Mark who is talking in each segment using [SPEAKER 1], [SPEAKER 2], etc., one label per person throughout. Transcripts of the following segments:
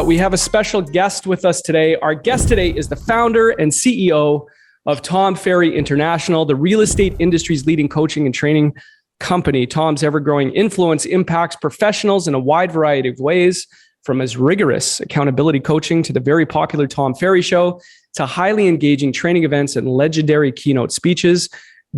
[SPEAKER 1] We have a special guest with us today. Our guest today is the founder and CEO of Tom Ferry International, the real estate industry's leading coaching and training company. Tom's ever-growing influence impacts professionals in a wide variety of ways, from his rigorous accountability coaching to the very popular Tom Ferry Show, to highly engaging training events and legendary keynote speeches.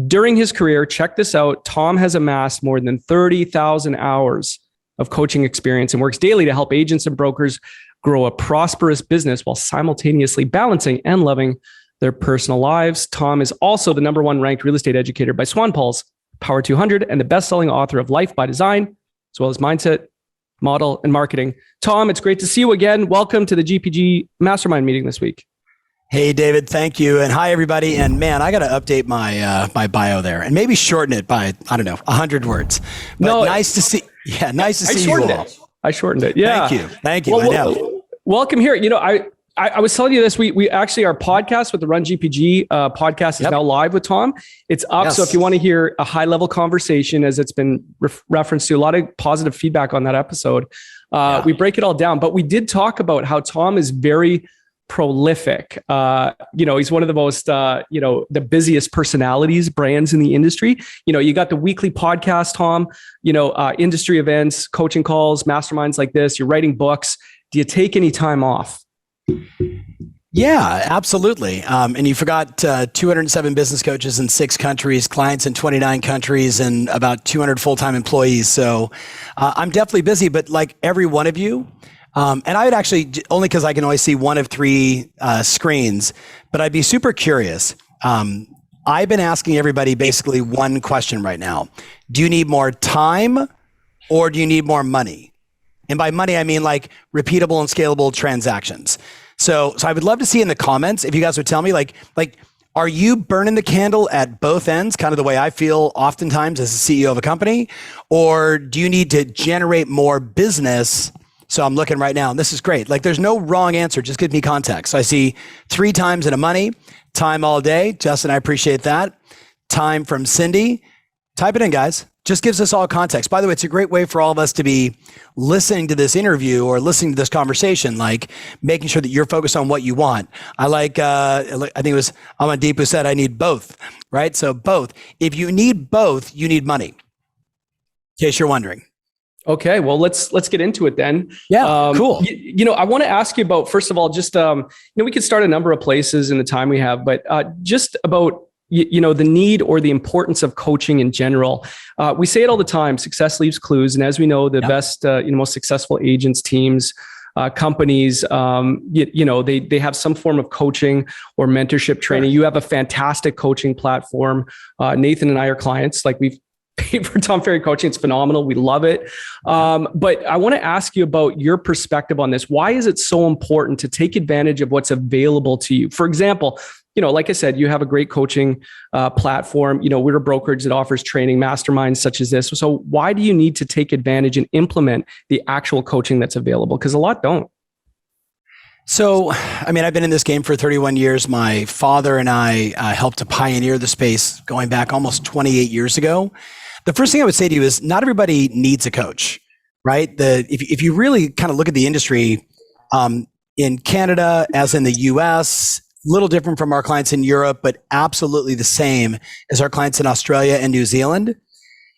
[SPEAKER 1] During his career, check this out, Tom has amassed more than 30,000 hours of coaching experience and works daily to help agents and brokers grow a prosperous business while simultaneously balancing and loving their personal lives. Tom is also the #1 ranked real estate educator by Swanepoel's Power 200 and the best-selling author of Life by Design, as well as Mindset, Model, and Marketing. Tom, it's great to see you again. Welcome to the GpG Mastermind Meeting this week.
[SPEAKER 2] Hey, David, thank you. And hi, everybody. And man, I got to update my my bio there and maybe shorten it by, 100 words. But nice to see you all.
[SPEAKER 1] I shortened it. Yeah.
[SPEAKER 2] Thank you. Well,
[SPEAKER 1] welcome here. You know, I was telling you this, we actually, our podcast with the Run GPG podcast is now live with Tom. It's up. Yes. So if you want to hear a high level conversation, as it's been referenced to, a lot of positive feedback on that episode, we break it all down. But we did talk about how Tom is very prolific. He's one of the most, the busiest personalities, brands in the industry. You got the weekly podcast, Tom, industry events, coaching calls, masterminds like this, you're writing books. Do you take any time off?
[SPEAKER 2] Yeah, absolutely. And you forgot 207 business coaches in 6 countries, clients in 29 countries, and about 200 full-time employees. So I'm definitely busy, but like every one of you, and I would actually, only because I can only see one of 3 screens, but I'd be super curious. I've been asking everybody basically one question right now. Do you need more time or do you need more money? And by money, I mean like repeatable and scalable transactions. So I would love to see in the comments, if you guys would tell me, like, are you burning the candle at both ends, kind of the way I feel oftentimes as a CEO of a company? Or do you need to generate more business? So I'm looking right now, and this is great. Like, there's no wrong answer. Just give me context. So I see 3 times in a money, time all day. Justin, I appreciate that. Time from Cindy. Type it in, guys. Just gives us all context. By the way, it's a great way for all of us to be listening to this interview or listening to this conversation, like making sure that you're focused on what you want. I think it was Amandeep who said, I need both, right? So both. If you need both, you need money, in case you're wondering.
[SPEAKER 1] Okay, well, let's get into it then.
[SPEAKER 2] Yeah, cool.
[SPEAKER 1] I want to ask you about, first of all, just, we could start a number of places in the time we have, but just about, the need or the importance of coaching in general. We say it all the time, success leaves clues. And as we know, the best, most successful agents, teams, companies, they have some form of coaching or mentorship training. You have a fantastic coaching platform. Nathan and I are clients. Like, we've paid for Tom Ferry coaching. It's phenomenal. We love it. But I want to ask you about your perspective on this. Why is it so important to take advantage of what's available to you? For example, like I said, you have a great coaching platform. We're a brokerage that offers training masterminds such as this. So why do you need to take advantage and implement the actual coaching that's available? Because a lot don't.
[SPEAKER 2] So, I've been in this game for 31 years. My father and I helped to pioneer the space going back almost 28 years ago. The first thing I would say to you is not everybody needs a coach, right? If you really kind of look at the industry in Canada, as in the US, little different from our clients in Europe, but absolutely the same as our clients in Australia and New Zealand.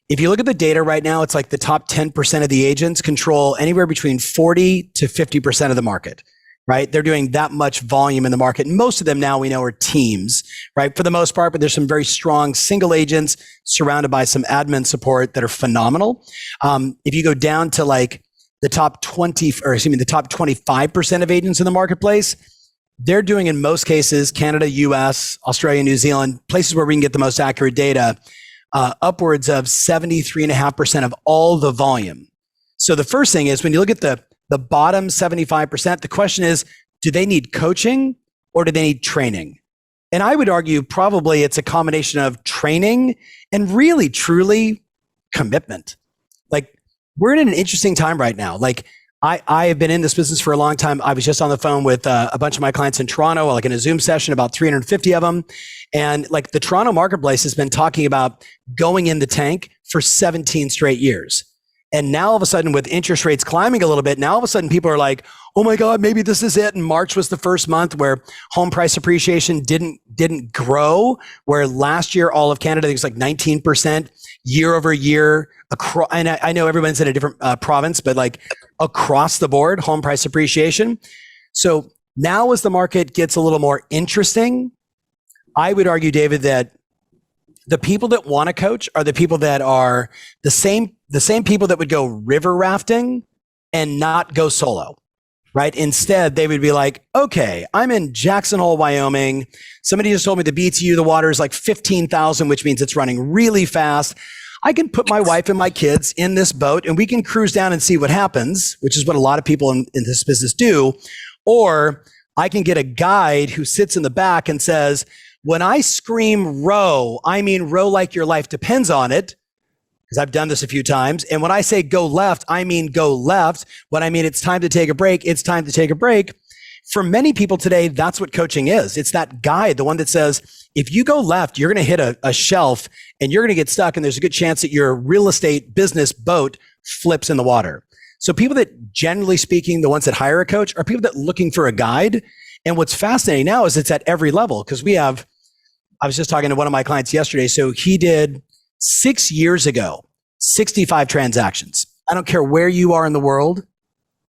[SPEAKER 2] If you look at the data right now, it's like the top 10% of the agents control anywhere between 40 to 50% of the market, right? They're doing that much volume in the market. And most of them now we know are teams, right? For the most part, but there's some very strong single agents surrounded by some admin support that are phenomenal. If you go down to like the top 25% of agents in the marketplace, they're doing, in most cases, Canada, US, Australia, New Zealand, places where we can get the most accurate data, upwards of 73.5% of all the volume. So the first thing is, when you look at the bottom 75%, the question is, do they need coaching or do they need training? And I would argue probably it's a combination of training and really, truly commitment. Like, we're in an interesting time right now. Like, I have been in this business for a long time. I was just on the phone with a bunch of my clients in Toronto, like in a Zoom session, about 350 of them. And like, the Toronto marketplace has been talking about going in the tank for 17 straight years. And now all of a sudden with interest rates climbing a little bit, now all of a sudden people are like, oh my God, maybe this is it. And March was the first month where home price appreciation didn't grow, where last year, all of Canada, I think it was like 19% year over year. And I know everyone's in a different province, but like across the board, home price appreciation. So now as the market gets a little more interesting, I would argue, David, that the people that want to coach are the people that are the same people that would go river rafting and not go solo, right? Instead, they would be like, okay, I'm in Jackson Hole, Wyoming. Somebody just told me the BTU, the water is like 15,000, which means it's running really fast. I can put my wife and my kids in this boat and we can cruise down and see what happens, which is what a lot of people in this business do. Or I can get a guide who sits in the back and says, when I scream row, I mean row like your life depends on it, because I've done this a few times. And when I say go left, I mean go left. When I mean it's time to take a break, it's time to take a break. For many people today, that's what coaching is. It's that guide, the one that says, if you go left, you're going to hit a shelf and you're going to get stuck. And there's a good chance that your real estate business boat flips in the water. So people that, generally speaking, the ones that hire a coach are people that are looking for a guide. And what's fascinating now is it's at every level, because I was just talking to one of my clients yesterday. So he did 6 years ago, 65 transactions. I don't care where you are in the world.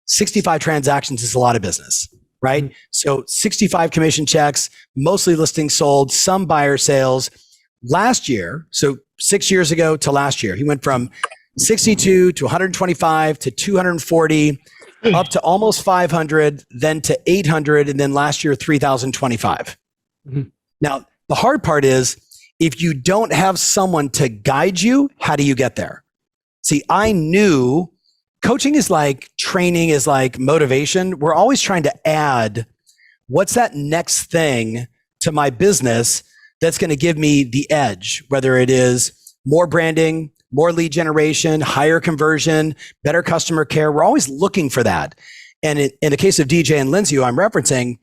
[SPEAKER 2] 65 transactions is a lot of business, right? Mm-hmm. So 65 commission checks, mostly listings sold, some buyer sales. Last year, so 6 years ago to last year, he went from 62 to 125 to 240, up to almost 500, then to 800, and then last year, 3,025. Mm-hmm. Now, the hard part is, if you don't have someone to guide you, how do you get there? See, I knew coaching is like training, is like motivation. We're always trying to add what's that next thing to my business that's going to give me the edge, whether it is more branding, more lead generation, higher conversion, better customer care. We're always looking for that. And in the case of DJ and Lindsay, who I'm referencing,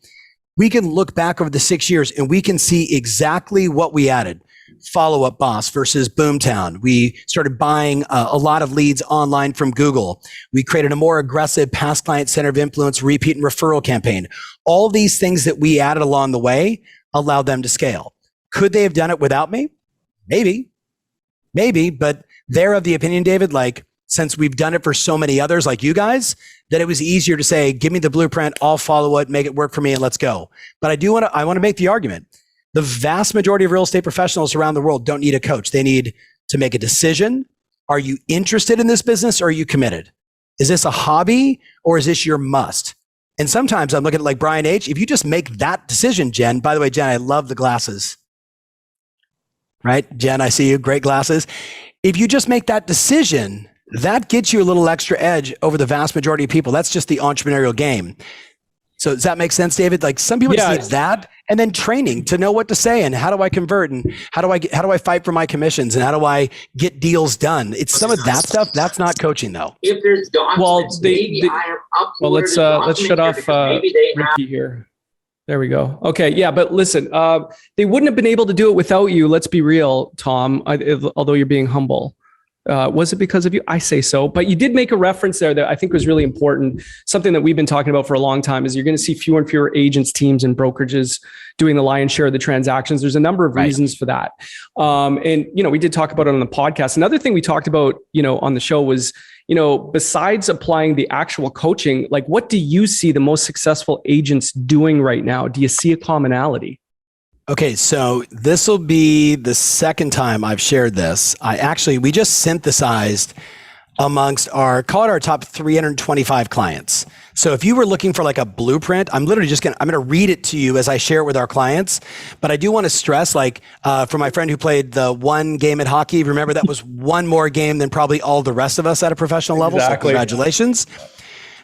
[SPEAKER 2] we can look back over the 6 years and we can see exactly what we added. Follow Up Boss versus Boomtown. We started buying a lot of leads online from Google. We created a more aggressive past client center of influence, repeat and referral campaign. All these things that we added along the way allowed them to scale. Could they have done it without me? Maybe, but they're of the opinion, David, like, since we've done it for so many others like you guys, that it was easier to say, give me the blueprint, I'll follow it, make it work for me, and let's go. But I want to make the argument. The vast majority of real estate professionals around the world don't need a coach. They need to make a decision. Are you interested in this business, or are you committed? Is this a hobby, or is this your must? And sometimes I'm looking at like Brian H. If you just make that decision, Jen, by the way, Jen, I love the glasses. Right? Jen, I see you, great glasses. If you just make that decision, that gets you a little extra edge over the vast majority of people. That's just the entrepreneurial game. So does that make sense, David? Like, some people just need that, and then training to know what to say and how do I convert and how do I fight for my commissions and how do I get deals done? It's some of that stuff. That's not coaching, though.
[SPEAKER 3] If there's documents,
[SPEAKER 1] let's shut off Ricky here. There we go. Okay. Yeah. But listen, they wouldn't have been able to do it without you. Let's be real, Tom, although you're being humble. Was it because of you? I say so. But you did make a reference there that I think was really important. Something that we've been talking about for a long time is you're going to see fewer and fewer agents, teams, and brokerages doing the lion's share of the transactions. There's a number of reasons for that. And, we did talk about it on the podcast. Another thing we talked about, on the show was, besides applying the actual coaching, like, what do you see the most successful agents doing right now? Do you see a commonality?
[SPEAKER 2] Okay, so this will be the second time I've shared this. We just synthesized amongst our top 325 clients. So if you were looking for like a blueprint, I'm going to read it to you as I share it with our clients. But I do want to stress, for my friend who played the one game at hockey, remember that was one more game than probably all the rest of us at a professional level. Exactly. So congratulations.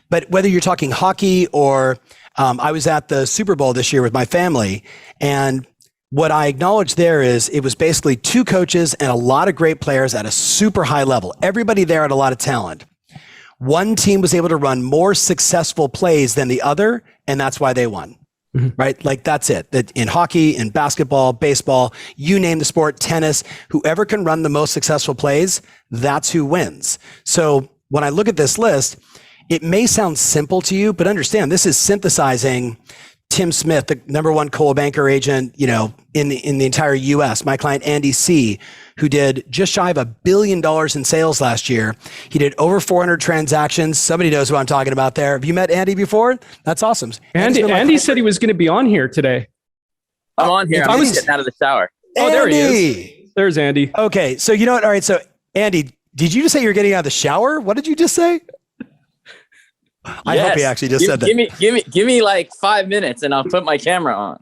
[SPEAKER 2] But whether you're talking hockey or I was at the Super Bowl this year with my family, and what I acknowledge there is it was basically two coaches and a lot of great players at a super high level. Everybody there had a lot of talent. One team was able to run more successful plays than the other, and that's why they won. Mm-hmm. Right? Like, that's it. That in hockey, in basketball, baseball, you name the sport, tennis, whoever can run the most successful plays, that's who wins. So when I look at this list, it may sound simple to you, but understand this is synthesizing Tim Smith, the number one Coldwell Banker agent, in the entire US. My client, Andy C., who did just shy of $1 billion in sales last year. He did over 400 transactions. Somebody knows who I'm talking about there. Have you met Andy before? That's awesome.
[SPEAKER 1] Andy said he was going to be on here today.
[SPEAKER 3] I'm on here. I'm just getting out of the shower.
[SPEAKER 1] Oh, there he is. There's Andy.
[SPEAKER 2] Okay. So you know what? All right. So Andy, did you just say you're getting out of the shower? What did you just say? I hope he actually just said that.
[SPEAKER 3] Give me like 5 minutes and I'll put my camera on.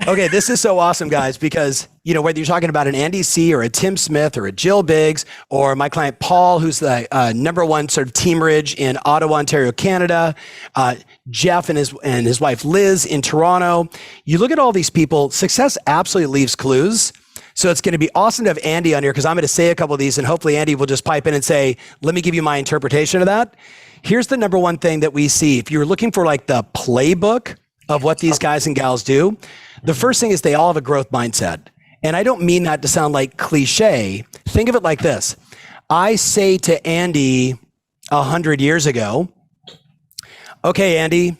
[SPEAKER 2] Okay, this is so awesome, guys, because, whether you're talking about an Andy C. or a Tim Smith or a Jill Biggs or my client Paul, who's the number one sort of team ridge in Ottawa, Ontario, Canada, Jeff and his wife Liz in Toronto. You look at all these people, success absolutely leaves clues. So it's going to be awesome to have Andy on here because I'm going to say a couple of these and hopefully Andy will just pipe in and say, let me give you my interpretation of that. Here's the number one thing that we see. If you're looking for like the playbook of what these guys and gals do, the first thing is they all have a growth mindset. And I don't mean that to sound like cliche. Think of it like this. I say to Andy 100 years ago, okay, Andy,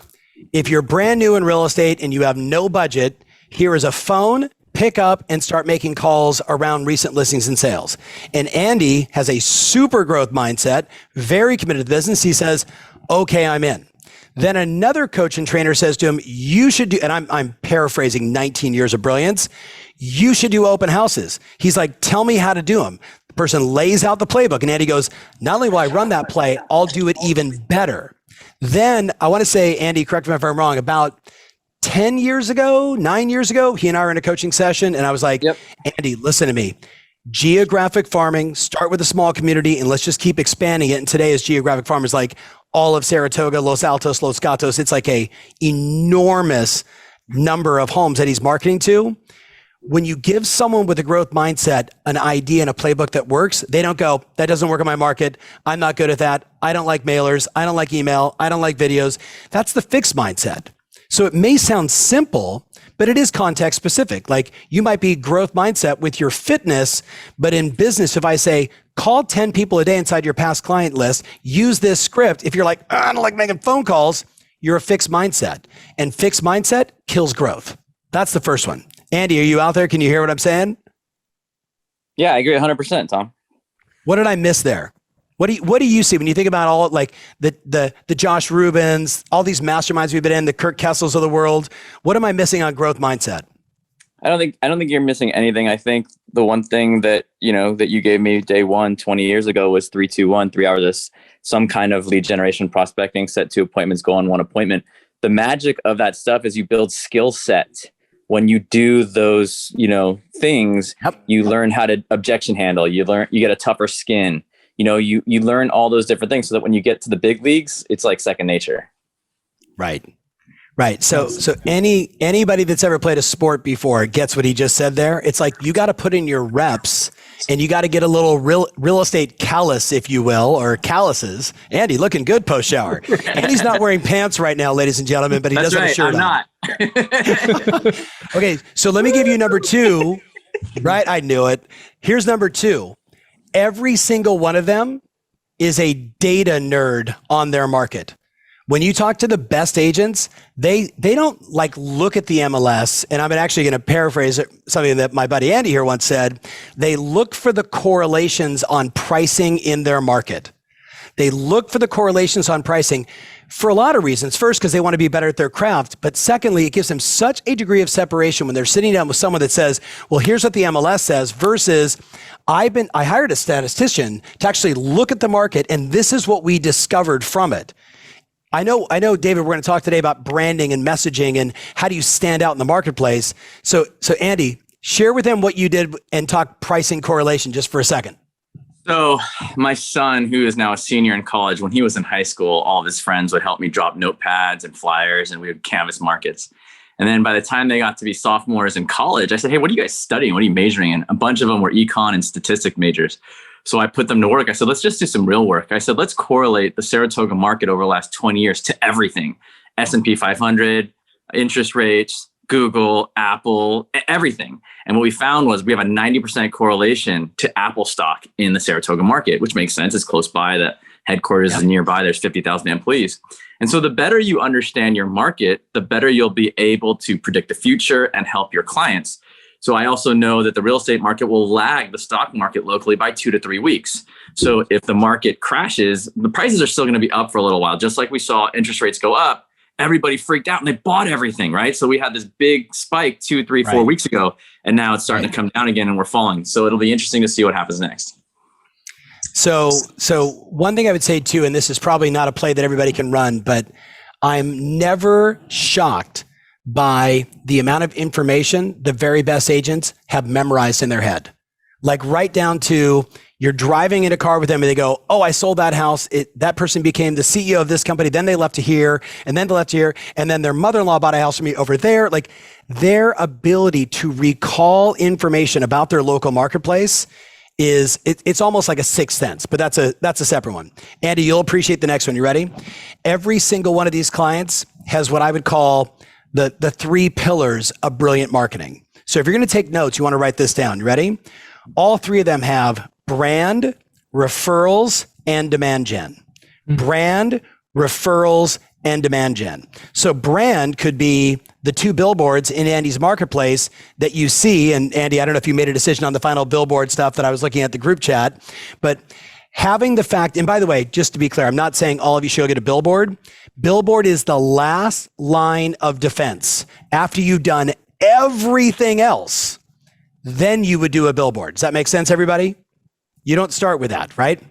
[SPEAKER 2] if you're brand new in real estate and you have no budget, here is a phone, pick up and start making calls around recent listings and sales. And Andy has a super growth mindset, very committed to business. He says, okay, I'm in. Then another coach and trainer says to him, you should do, and I'm paraphrasing 19 years of brilliance, you should do open houses. He's like, tell me how to do them. The person lays out the playbook and Andy goes, not only will I run that play, I'll do it even better. Then I want to say, Andy, correct me if I'm wrong, about 9 years ago, he and I were in a coaching session and I was like, yep. Andy, listen to me. Geographic farming, start with a small community and let's just keep expanding it. And today is geographic farmers like all of Saratoga, Los Altos, Los Gatos. It's like a enormous number of homes that he's marketing to. When you give someone with a growth mindset an idea and a playbook that works, they don't go, that doesn't work in my market. I'm not good at that. I don't like mailers. I don't like email. I don't like videos. That's the fixed mindset. So it may sound simple, but it is context specific. Like you might be growth mindset with your fitness, but in business, if I say, call 10 people a day inside your past client list, use this script. If you're like, I don't like making phone calls, you're a fixed mindset. And fixed mindset kills growth. That's the first one. Andy, are you out there? Can you hear what I'm saying?
[SPEAKER 3] Yeah, I agree 100%, Tom.
[SPEAKER 2] What did I miss there? What do you see when you think about all like the Josh Rubins, all these masterminds we've been in, the Kirk Kessels of the world? What am I missing on growth mindset?
[SPEAKER 3] I don't think you're missing anything. I think the one thing that you gave me day one 20 years ago was 3-2-1, 3 hours, some kind of lead generation prospecting, set 2 appointments, go on 1 appointment. The magic of that stuff is you build skill set. When you do those, things, yep. You learn how to objection handle, you get a tougher skin. You learn all those different things so that when you get to the big leagues, it's like second nature. Right.
[SPEAKER 2] So anybody that's ever played a sport before gets what he just said there. It's like you got to put in your reps and you got to get a little real estate callus, if you will, or calluses. Andy, looking good post shower. Andy's not wearing pants right now, ladies and gentlemen, but he does have a shirt on.
[SPEAKER 3] I'm not.
[SPEAKER 2] Okay, so let me give you number 2. Right, I knew it. Here's number 2. Every single one of them is a data nerd on their market. When you talk to the best agents, they don't like look at the MLS. And I'm actually going to paraphrase something that my buddy Andy here once said. They look for the correlations on pricing in their market. They look for the correlations on pricing for a lot of reasons. First, because they want to be better at their craft. But secondly, it gives them such a degree of separation when they're sitting down with someone that says, well, here's what the MLS says versus I hired a statistician to actually look at the market and this is what we discovered from it. I know, David, we're going to talk today about branding and messaging and how do you stand out in the marketplace. So Andy, share with them what you did and talk pricing correlation just for a second.
[SPEAKER 3] So my son, who is now a senior in college, when he was in high school, all of his friends would help me drop notepads and flyers and we would canvas markets. And then by the time they got to be sophomores in college, I said, hey, what are you guys studying? What are you majoring in? A bunch of them were econ and statistic majors. So I put them to work. I said, let's just do some real work. I said, let's correlate the Saratoga market over the last 20 years to everything. S&P 500, interest rates, Google, Apple, everything. And what we found was we have a 90% correlation to Apple stock in the Saratoga market, which makes sense. It's close by. The headquarters is nearby. There's 50,000 employees. And so the better you understand your market, the better you'll be able to predict the future and help your clients. So I also know that the real estate market will lag the stock market locally by 2 to 3 weeks. So if the market crashes, the prices are still going to be up for a little while. Just like we saw interest rates go up, everybody freaked out and they bought everything, right? So we had this big spike 2, 3, 4 weeks ago, and now it's starting to come down again and we're falling. So it'll be interesting to see what happens next.
[SPEAKER 2] So one thing I would say too, and this is probably not a play that everybody can run, but I'm never shocked by the amount of information the very best agents have memorized in their head. Like right down to you're driving in a car with them and they go, oh, I sold that house. That person became the CEO of this company. Then they left to here and then they left here. And then their mother-in-law bought a house from me over there. Like their ability to recall information about their local marketplace is it's almost like a sixth sense, but that's a separate one. Andy, you'll appreciate the next one. You ready? Every single one of these clients has what I would call the 3 pillars of brilliant marketing. So if you're going to take notes, you want to write this down. You ready? All 3 of them have brand, referrals, and demand gen. Brand, referrals, and demand gen. So brand could be the 2 billboards in Andy's marketplace that you see. And Andy, I don't know if you made a decision on the final billboard stuff that I was looking at the group chat, but having the fact, and by the way, just to be clear, I'm not saying all of you should get a billboard. Billboard is the last line of defense. After you've done everything else, then you would do a billboard. Does that make sense, everybody? You don't start with that, right?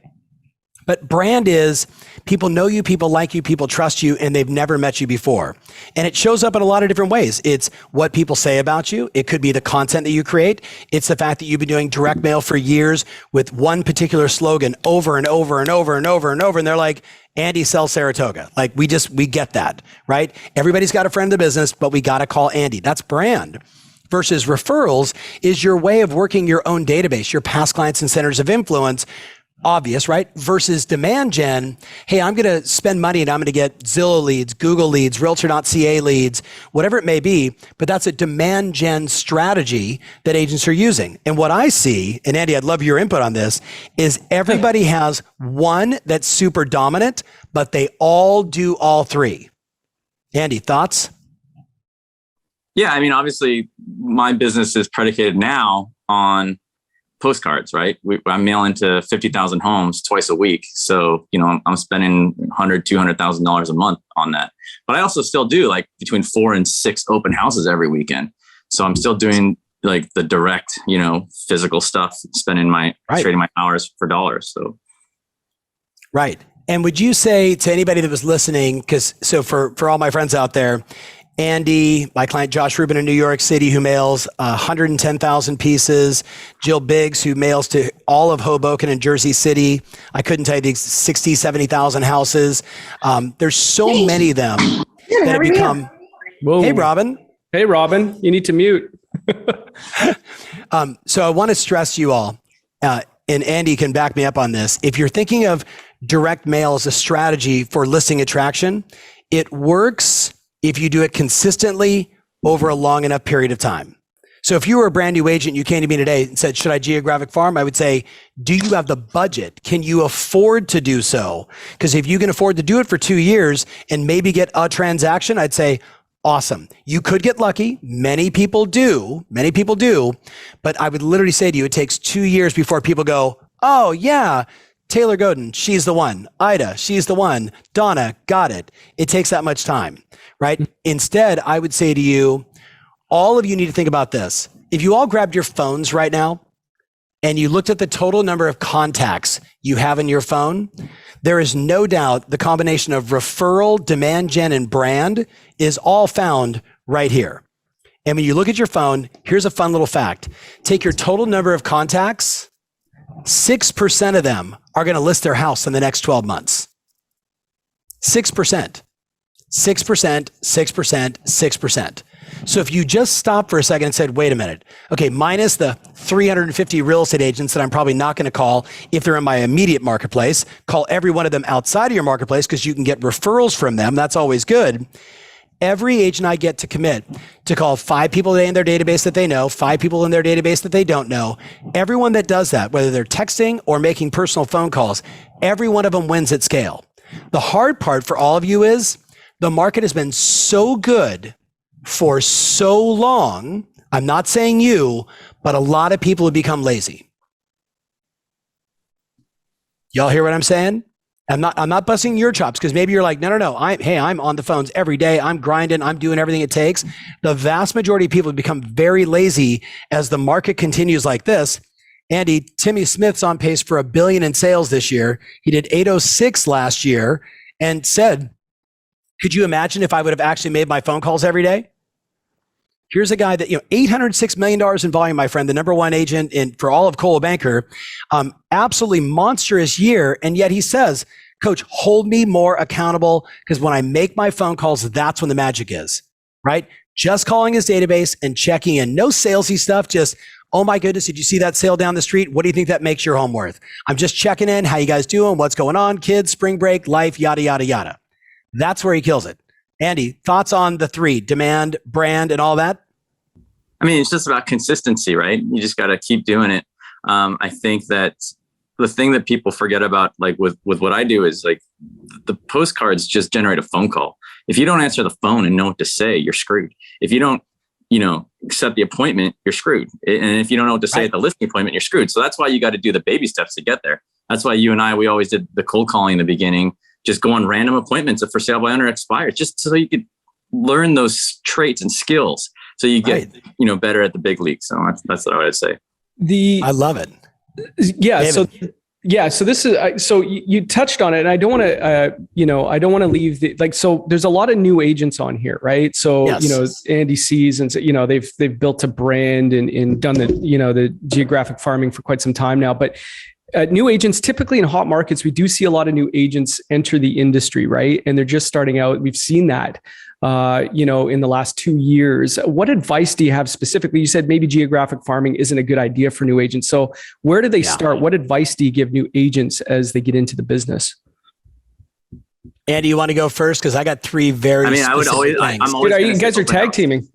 [SPEAKER 2] But brand is people know you, people like you, people trust you, and they've never met you before. And it shows up in a lot of different ways. It's what people say about you. It could be the content that you create. It's the fact that you've been doing direct mail for years with one particular slogan over and over and over and over and over. And they're like, Andy sells Saratoga. Like we get that, right? Everybody's got a friend in the business, but we got to call Andy. That's brand. Versus referrals is your way of working your own database, your past clients and centers of influence. Obvious, right? Versus demand gen. Hey, I'm going to spend money and I'm going to get Zillow leads, Google leads, Realtor.ca leads, whatever it may be. But that's a demand gen strategy that agents are using. And what I see, and Andy, I'd love your input on this, is everybody has one that's super dominant, but they all do all 3. Andy, thoughts?
[SPEAKER 3] Yeah, I mean, obviously, my business is predicated now on postcards, right? I'm mailing to 50,000 homes twice a week. So, I'm spending $100,000, $200,000 a month on that. But I also still do like between 4 and 6 open houses every weekend. So I'm still doing like the direct, physical stuff, spending trading my hours for dollars. So.
[SPEAKER 2] Right. And would you say to anybody that was listening, so for all my friends out there, Andy, my client Josh Rubin in New York City, who mails 110,000 pieces. Jill Biggs, who mails to all of Hoboken and Jersey City. I couldn't tell you these 60, 70,000 houses. There's so many of them that have become.
[SPEAKER 1] Whoa.
[SPEAKER 2] Hey, Robin.
[SPEAKER 1] Hey, Robin. You need to mute.
[SPEAKER 2] So I want to stress you all, and Andy can back me up on this. If you're thinking of direct mail as a strategy for listing attraction, it works if you do it consistently over a long enough period of time. So if you were a brand new agent, you came to me today and said, should I geographic farm? I would say, do you have the budget? Can you afford to do so? Because if you can afford to do it for 2 years and maybe get a transaction, I'd say, awesome. You could get lucky. Many people do. But I would literally say to you, it takes 2 years before people go, oh yeah, Taylor Godin, she's the one. Ida, she's the one. Donna, got it. It takes that much time, right? Instead, I would say to you, all of you need to think about this. If you all grabbed your phones right now and you looked at the total number of contacts you have in your phone, there is no doubt the combination of referral, demand gen, and brand is all found right here. And when you look at your phone, here's a fun little fact. Take your total number of contacts, 6% of them are going to list their house in the next 12 months. 6%. So if you just stop for a second and said, wait a minute, okay, minus the 350 real estate agents that I'm probably not going to call if they're in my immediate marketplace, call every one of them outside of your marketplace because you can get referrals from them. That's always good. Every agent I get to commit to call 5 people a day in their database that they know, 5 people in their database that they don't know. Everyone that does that, whether they're texting or making personal phone calls, every one of them wins at scale. The hard part for all of you is the market has been so good for so long. I'm not saying you, but a lot of people have become lazy. Y'all hear what I'm saying? I'm not busting your chops, because maybe you're like, no. I'm on the phones every day. I'm grinding. I'm doing everything it takes. The vast majority of people have become very lazy as the market continues like this. Andy, Timmy Smith's on pace for $1 billion in sales this year. He did 806 last year and said, could you imagine if I would have actually made my phone calls every day? Here's a guy that, $806 million in volume, my friend, the number one agent for all of Coldwell Banker, absolutely monstrous year. And yet he says, Coach, hold me more accountable, because when I make my phone calls, that's when the magic is, right? Just calling his database and checking in. No salesy stuff, just, oh my goodness, did you see that sale down the street? What do you think that makes your home worth? I'm just checking in. How you guys doing? What's going on? Kids, spring break, life, yada, yada, yada. That's where he kills it. Andy, thoughts on the 3, demand, brand, and all that?
[SPEAKER 3] I mean, it's just about consistency, right? You just got to keep doing it. I think that the thing that people forget about, like with what I do, is like the postcards just generate a phone call. If you don't answer the phone and know what to say, you're screwed. If you don't, accept the appointment, you're screwed. And if you don't know what to say at the listing appointment, you're screwed. So that's why you got to do the baby steps to get there. That's why you and I, we always did the cold calling in the beginning, just go on random appointments of for sale by owner expires, just so you could learn those traits and skills, so you get better at the big leagues. So that's what I would say.
[SPEAKER 2] I love it.
[SPEAKER 1] Yeah.
[SPEAKER 2] David.
[SPEAKER 1] So this is, so you touched on it, and I don't want to, I don't want to leave so there's a lot of new agents on here, right? So,
[SPEAKER 2] Yes.
[SPEAKER 1] Andy sees, and they've built a brand and done the geographic farming for quite some time now, but new agents, typically in hot markets, we do see a lot of new agents enter the industry, right? And they're just starting out. We've seen that, in the last 2 years. What advice do you have specifically? You said maybe geographic farming isn't a good idea for new agents. So where do they start? What advice do you give new agents as they get into the business?
[SPEAKER 2] Andy, you want to go first? Because I got 3 very specific
[SPEAKER 3] I would always,
[SPEAKER 2] things.
[SPEAKER 3] I'm always
[SPEAKER 1] you guys are tag teaming.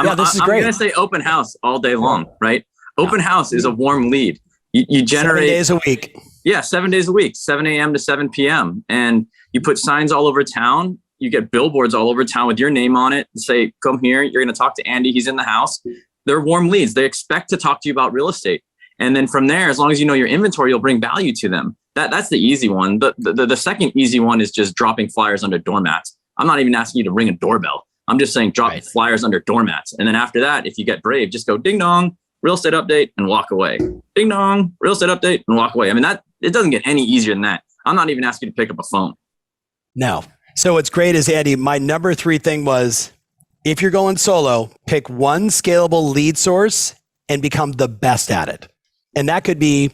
[SPEAKER 2] This is great.
[SPEAKER 3] I'm going to say open house all day long, right? Open house is a warm lead. You generate
[SPEAKER 2] 7 days a week.
[SPEAKER 3] Yeah, 7 days a week, 7 a.m. to 7 p.m. And you put signs all over town. You get billboards all over town with your name on it. Say, come here. You're going to talk to Andy. He's in the house. They're warm leads. They expect to talk to you about real estate. And then from there, as long as you know your inventory, you'll bring value to them. That's the easy one. The second easy one is just dropping flyers under doormats. I'm not even asking you to ring a doorbell. I'm just saying drop flyers under doormats. And then after that, if you get brave, just go ding dong, real estate update, and walk away. Ding dong, real estate update, and walk away. I mean, it doesn't get any easier than that. I'm not even asking you to pick up a phone.
[SPEAKER 2] No. So what's great is, Andy, my number 3 thing was, if you're going solo, pick one scalable lead source and become the best at it. And that could be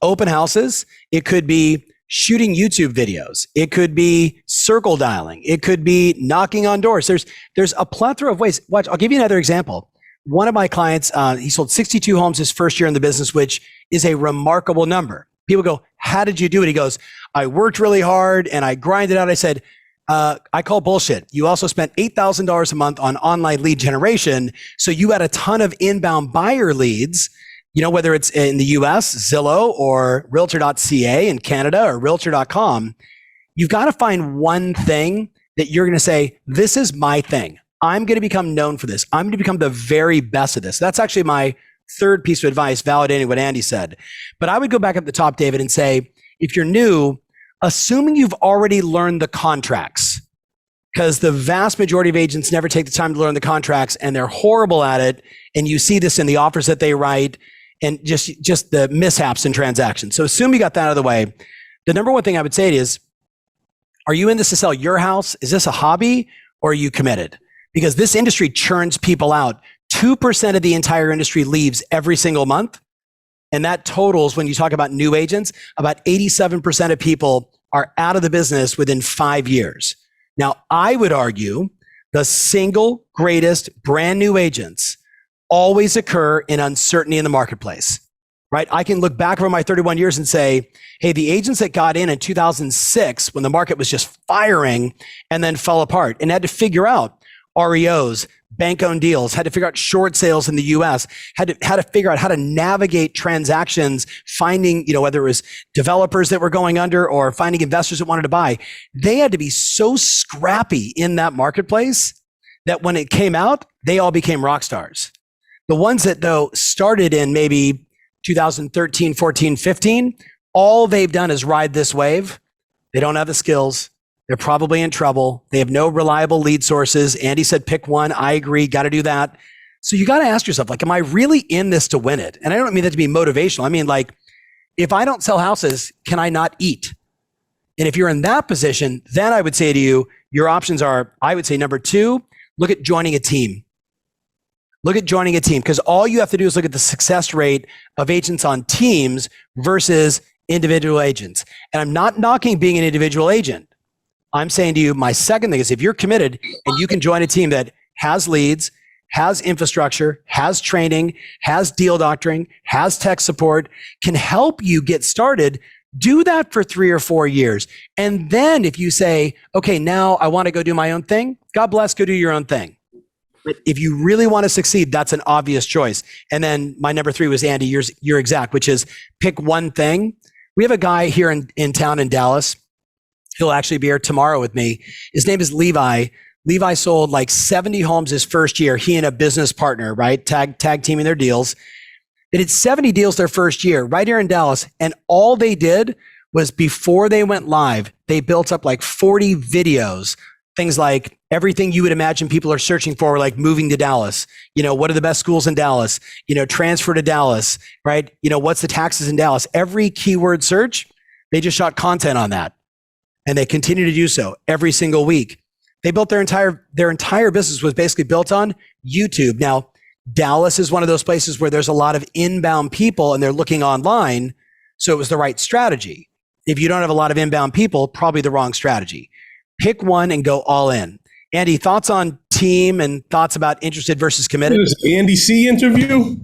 [SPEAKER 2] open houses. It could be shooting YouTube videos. It could be circle dialing. It could be knocking on doors. There's a plethora of ways. Watch, I'll give you another example. One of my clients, he sold 62 homes his first year in the business, which is a remarkable number. People go, how did you do it? He goes, I worked really hard and I grinded out. I said, I call bullshit. You also spent $8,000 a month on online lead generation. So you had a ton of inbound buyer leads, whether it's in the US, Zillow, or realtor.ca in Canada, or realtor.com. You've got to find one thing that you're going to say, this is my thing. I'm going to become known for this. I'm going to become the very best at this. That's actually my third piece of advice, validating what Andy said. But I would go back up the top, David, and say, if you're new, assuming you've already learned the contracts, because the vast majority of agents never take the time to learn the contracts and they're horrible at it. And you see this in the offers that they write and just the mishaps in transactions. So assume you got that out of the way. The number one thing I would say is, are you in this to sell your house? Is this a hobby, or are you committed? Because this industry churns people out. 2% of the entire industry leaves every single month. And that totals, when you talk about new agents, about 87% of people are out of the business within 5 years. Now, I would argue the single greatest brand new agents always occur in uncertainty in the marketplace, right? I can look back over my 31 years and say, hey, the agents that got in 2006 when the market was just firing and then fell apart and had to figure out, REOs, bank-owned deals, had to figure out short sales in the US, had to figure out how to navigate transactions, finding, whether it was developers that were going under or finding investors that wanted to buy. They had to be so scrappy in that marketplace that when it came out, they all became rock stars. The ones that, though, started in maybe 2013, 14, 15, all they've done is ride this wave. They don't have the skills. They're probably in trouble. They have no reliable lead sources. Andy said, pick one. I agree. Got to do that. So you got to ask yourself, am I really in this to win it? And I don't mean that to be motivational. I mean, if I don't sell houses, can I not eat? And if you're in that position, then I would say to you, your options are, I would say number 2, look at joining a team. Look at joining a team, because all you have to do is look at the success rate of agents on teams versus individual agents. And I'm not knocking being an individual agent. I'm saying to you, my second thing is, if you're committed and you can join a team that has leads, has infrastructure, has training, has deal doctoring, has tech support, can help you get started, do that for 3 or 4 years. And then if you say, okay, now I want to go do my own thing, God bless, go do your own thing. But if you really want to succeed, that's an obvious choice. And then my number 3 was, Andy, you're exact, which is pick one thing. We have a guy here in town in Dallas. He'll actually be here tomorrow with me. His name is Levi. Levi sold 70 homes his first year. He and a business partner, right? Tag teaming their deals. They did 70 deals their first year right here in Dallas. And all they did was, before they went live, they built up 40 videos, things like everything you would imagine people are searching for, like moving to Dallas. What are the best schools in Dallas? Transfer to Dallas, right? What's the taxes in Dallas? Every keyword search, they just shot content on that. And they continue to do so every single week. They built their entire business was basically built on YouTube. Now, Dallas is one of those places where there's a lot of inbound people and they're looking online. So it was the right strategy. If you don't have a lot of inbound people, probably the wrong strategy. Pick one and go all in. Andy, thoughts on team and thoughts about interested versus committed?
[SPEAKER 4] This Andy C interview?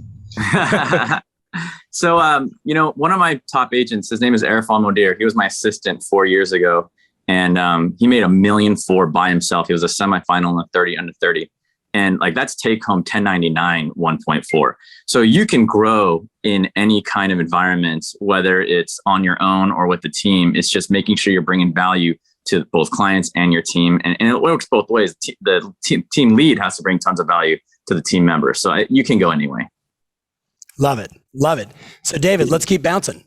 [SPEAKER 3] So, one of my top agents, his name is Arifan Modir. He was my assistant 4 years ago, and he made $1.4 million by himself. He was a semifinal in the 30 under 30. And that's take home 1099 1.4. So you can grow in any kind of environment, whether it's on your own or with the team. It's just making sure you're bringing value to both clients and your team. And it works both ways. The team lead has to bring tons of value to the team members. So you can go anyway.
[SPEAKER 2] Love it. Love it. So David, let's keep bouncing.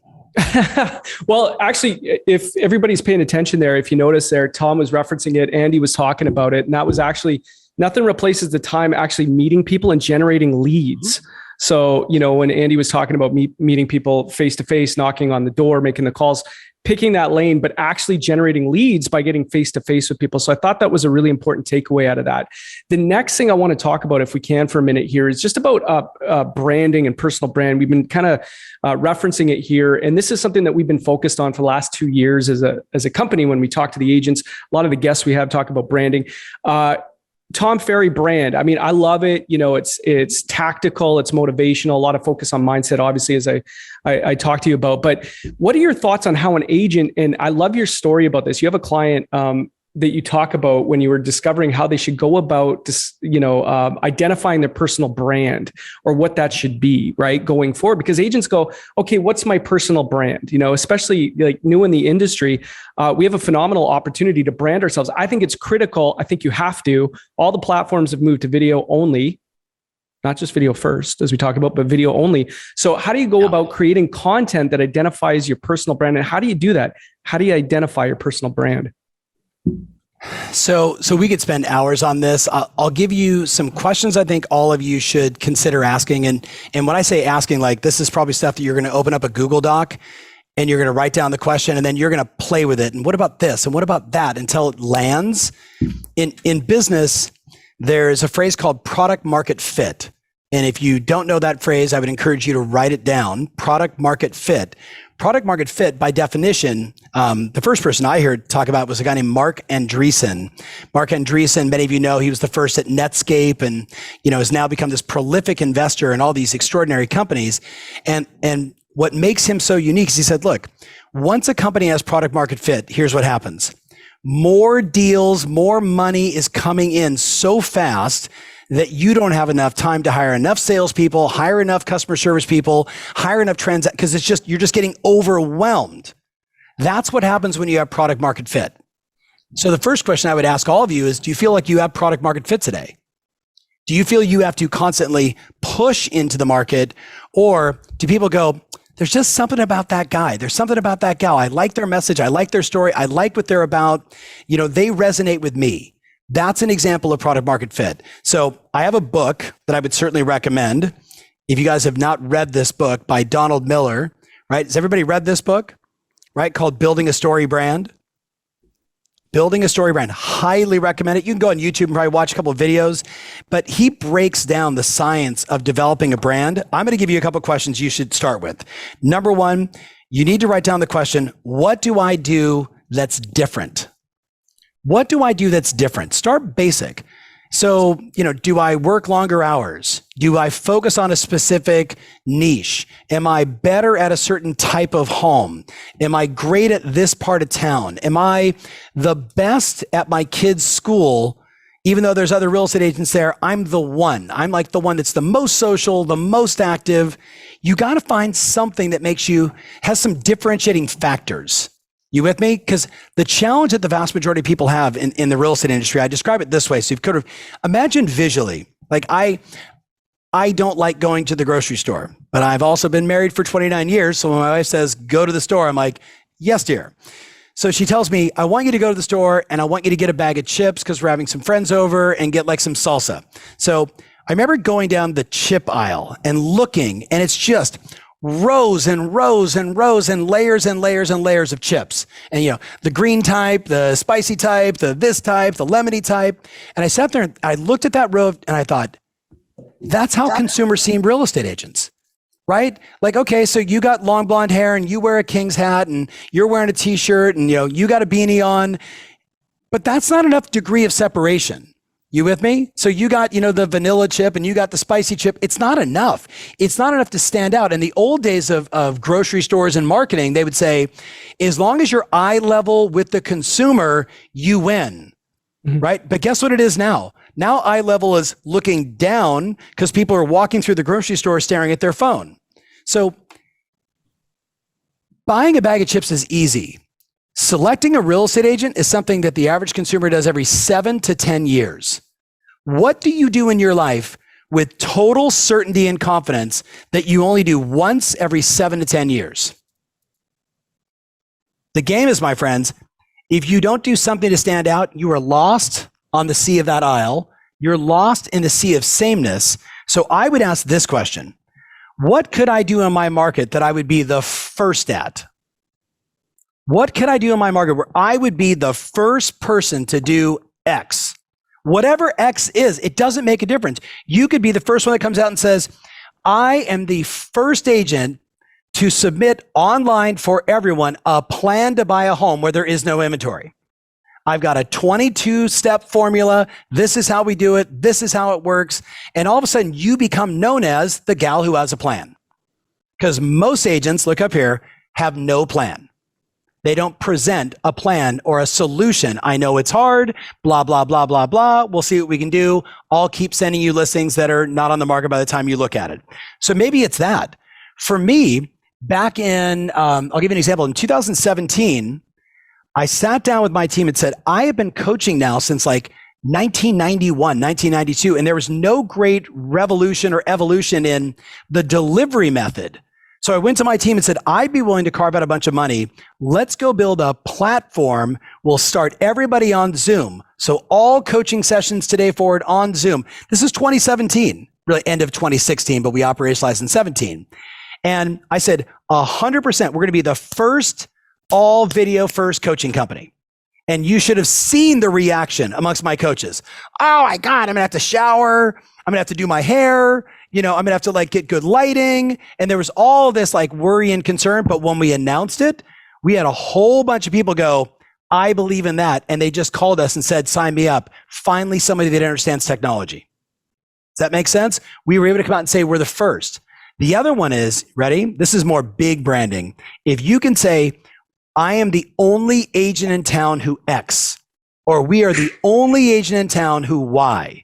[SPEAKER 1] Well, actually, if everybody's paying attention there, if you notice there, Tom was referencing it, Andy was talking about it, and that was actually, nothing replaces the time actually meeting people and generating leads. So, when Andy was talking about meeting people face to face, knocking on the door, making the calls, picking that lane, but actually generating leads by getting face to face with people. So I thought that was a really important takeaway out of that. The next thing I want to talk about, if we can for a minute here, is just about branding and personal brand. We've been kind of referencing it here. And this is something that we've been focused on for the last 2 years as a company. When we talk to the agents, a lot of the guests we have talk about branding. Tom Ferry brand. I mean, I love it. It's tactical, it's motivational, a lot of focus on mindset, obviously, as I talked to you about. But what are your thoughts on how an agent, and I love your story about this. You have a client that you talk about when you were discovering how they should go about this, identifying their personal brand or what that should be, right, going forward. Because agents go, okay, what's my personal brand? Especially new in the industry, we have a phenomenal opportunity to brand ourselves. I think it's critical. I think you have to. All the platforms have moved to video only, not just video first, as we talk about, but video only. So how do you go about creating content that identifies your personal brand? And how do you do that? How do you identify your personal brand?
[SPEAKER 2] So we could spend hours on this. I'll give you some questions I think all of you should consider asking. And when I say asking, this is probably stuff that you're going to open up a Google Doc and you're going to write down the question and then you're going to play with it. And what about this? And what about that? Until it lands. In business, there's a phrase called product market fit. And if you don't know that phrase, I would encourage you to write it down. Product market fit. Product market fit, by definition, the first person I heard talk about was a guy named Mark Andreessen. Mark Andreessen, many of you know, he was the first at Netscape and, has now become this prolific investor in all these extraordinary companies. And what makes him so unique is he said, look, once a company has product market fit, here's what happens. more deals, more money is coming in so fast that you don't have enough time to hire enough salespeople, hire enough customer service people, hire enough because you're just getting overwhelmed. That's what happens when you have product market fit. So the first question I would ask all of you is, do you feel like you have product market fit today? Do you feel you have to constantly push into the market, or do people go, there's just something about that guy. There's something about that gal. I like their message. I like their story. I like what they're about. They resonate with me. That's an example of product market fit. So I have a book that I would certainly recommend. If you guys have not read this book by Donald Miller, right? Has everybody read this book, right? Called Building a Story Brand. Building a Story Brand. Highly recommend it. You can go on YouTube and probably watch a couple of videos, but he breaks down the science of developing a brand. I'm going to give you a couple of questions you should start with. Number one, you need to write down the question, what do I do that's different? What do I do that's different? Start basic. So, do I work longer hours? Do I focus on a specific niche? Am I better at a certain type of home? Am I great at this part of town? Am I the best at my kid's school? Even though there's other real estate agents there, I'm the one. I'm like the one that's the most social, the most active. You got to find something that has some differentiating factors. You with me? Because the challenge that the vast majority of people have in the real estate industry, I describe it this way. So you've kind of imagine visually, like I don't like going to the grocery store, but I've also been married for 29 years. So when my wife says, go to the store, I'm like, yes, dear. So she tells me, I want you to go to the store and I want you to get a bag of chips because we're having some friends over, and get like some salsa. So I remember going down the chip aisle and looking, and it's just rows and rows and rows and layers and layers and layers of chips. And the green type, the spicy type, the this type, the lemony type. And I sat there and I looked at that row and I thought, that's how consumers see real estate agents, right? Like, okay, so you got long blonde hair and you wear a King's hat and you're wearing a t-shirt and you got a beanie on, but that's not enough degree of separation. You with me? So you got, the vanilla chip and you got the spicy chip. It's not enough. It's not enough to stand out. In the old days of grocery stores and marketing, they would say, as long as you're eye level with the consumer, you win, right? But guess what it is now? Now eye level is looking down because people are walking through the grocery store staring at their phone. So buying a bag of chips is easy. Selecting a real estate agent is something that the average consumer does every 7 to 10 years. What do you do in your life with total certainty and confidence that you only do once every 7 to 10 years? The game is, my friends, if you don't do something to stand out, you are lost on the sea of that aisle. You're lost in the sea of sameness. So I would ask this question. What could I do in my market that I would be the first at? What could I do in my market where I would be the first person to do X? Whatever X is, it doesn't make a difference. You could be the first one that comes out and says, I am the first agent to submit online for everyone a plan to buy a home where there is no inventory. I've got a 22-step formula. This is how we do it. This is how it works. And all of a sudden you become known as the gal who has a plan. Because most agents, look up here, have no plan. They don't present a plan or a solution. I know it's hard, blah, blah, blah, blah, blah. We'll see what we can do. I'll keep sending you listings that are not on the market by the time you look at it. So maybe it's that. For me, back in, I'll give you an example. In 2017, I sat down with my team and said, I have been coaching now since like 1991, 1992, and there was no great revolution or evolution in the delivery method. So I went to my team and said, I'd be willing to carve out a bunch of money. Let's go build a platform. We'll start everybody on Zoom. So all coaching sessions today forward on Zoom. This is 2017, really end of 2016, but we operationalized in 17. And I said, 100%, we're going to be the first all video first coaching company. And you should have seen the reaction amongst my coaches. Oh my God, I'm going to have to shower. I'm going to have to do my hair. I'm going to have to get good lighting. And there was all this worry and concern. But when we announced it, we had a whole bunch of people go, I believe in that. And they just called us and said, sign me up. Finally, somebody that understands technology. Does that make sense? We were able to come out and say, we're the first. The other one is, ready? This is more big branding. If you can say, I am the only agent in town who X. or we are the only agent in town who Y.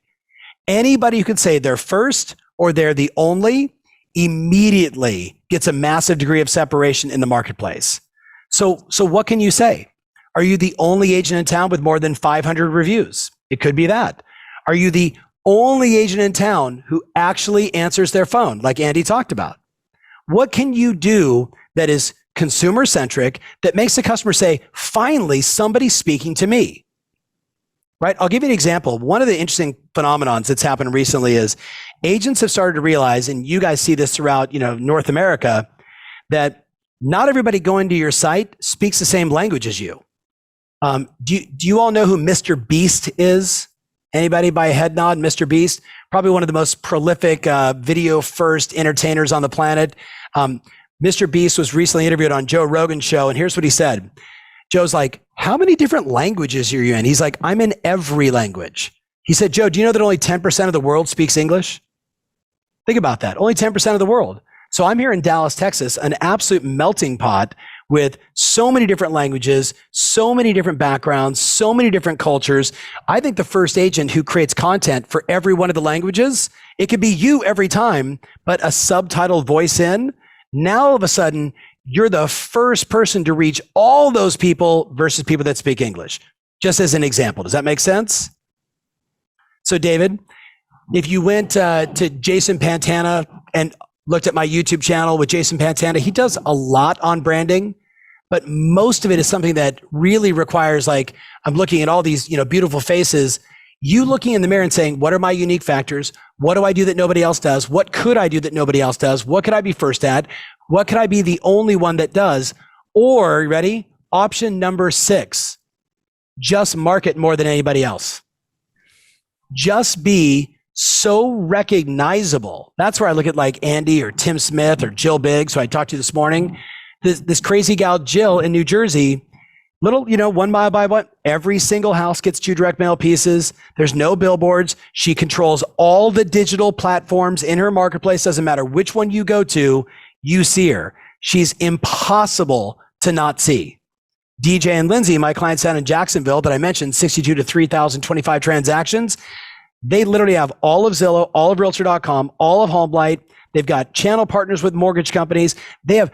[SPEAKER 2] Anybody who could say they're first or they're the only immediately gets a massive degree of separation in the marketplace. So what can you say? Are you the only agent in town with more than 500 reviews? It could be that. Are you the only agent in town who actually answers their phone, like Andy talked about? What can you do that is consumer centric that makes the customer say, finally, somebody's speaking to me? Right? I'll give you an example. One of the interesting phenomenons that's happened recently is agents have started to realize, and you guys see this throughout, North America, that not everybody going to your site speaks the same language as you. Do you all know who Mr. Beast is? Anybody by a head nod? Mr. Beast, probably one of the most prolific video first entertainers on the planet. Mr. Beast was recently interviewed on Joe Rogan's show, and here's what he said. Joe's like, how many different languages are you in? He's like, I'm in every language. He said, Joe, do you know that only 10% of the world speaks English? Think about that. Only 10% of the world. So I'm here in Dallas, Texas, an absolute melting pot with so many different languages, so many different backgrounds, so many different cultures. I think the first agent who creates content for every one of the languages, it could be you every time, but a subtitled voice in. Now all of a sudden, you're the first person to reach all those people versus people that speak English. Just as an example. Does that make sense? So David, if you went to Jason Pantana and looked at my YouTube channel with Jason Pantana, he does a lot on branding, but most of it is something that really requires, like, I'm looking at all these, beautiful faces, you looking in the mirror and saying, what are my unique factors? What do I do that nobody else does? What could I do that nobody else does? What could I be first at? What could I be the only one that does? Or, ready? Option number 6, just market more than anybody else. Just be so recognizable. That's where I look at like Andy or Tim Smith or Jill Biggs, who I talked to this morning. This crazy gal, Jill, in New Jersey, little, 1 mile by 1, every single house gets 2 direct mail pieces. There's no billboards. She controls all the digital platforms in her marketplace. Doesn't matter which one you go to, you see her. She's impossible to not see. DJ and Lindsay, my clients down in Jacksonville that I mentioned, 62 to 3,025 transactions. They literally have all of Zillow, all of Realtor.com, all of HomeLight. They've got channel partners with mortgage companies. They have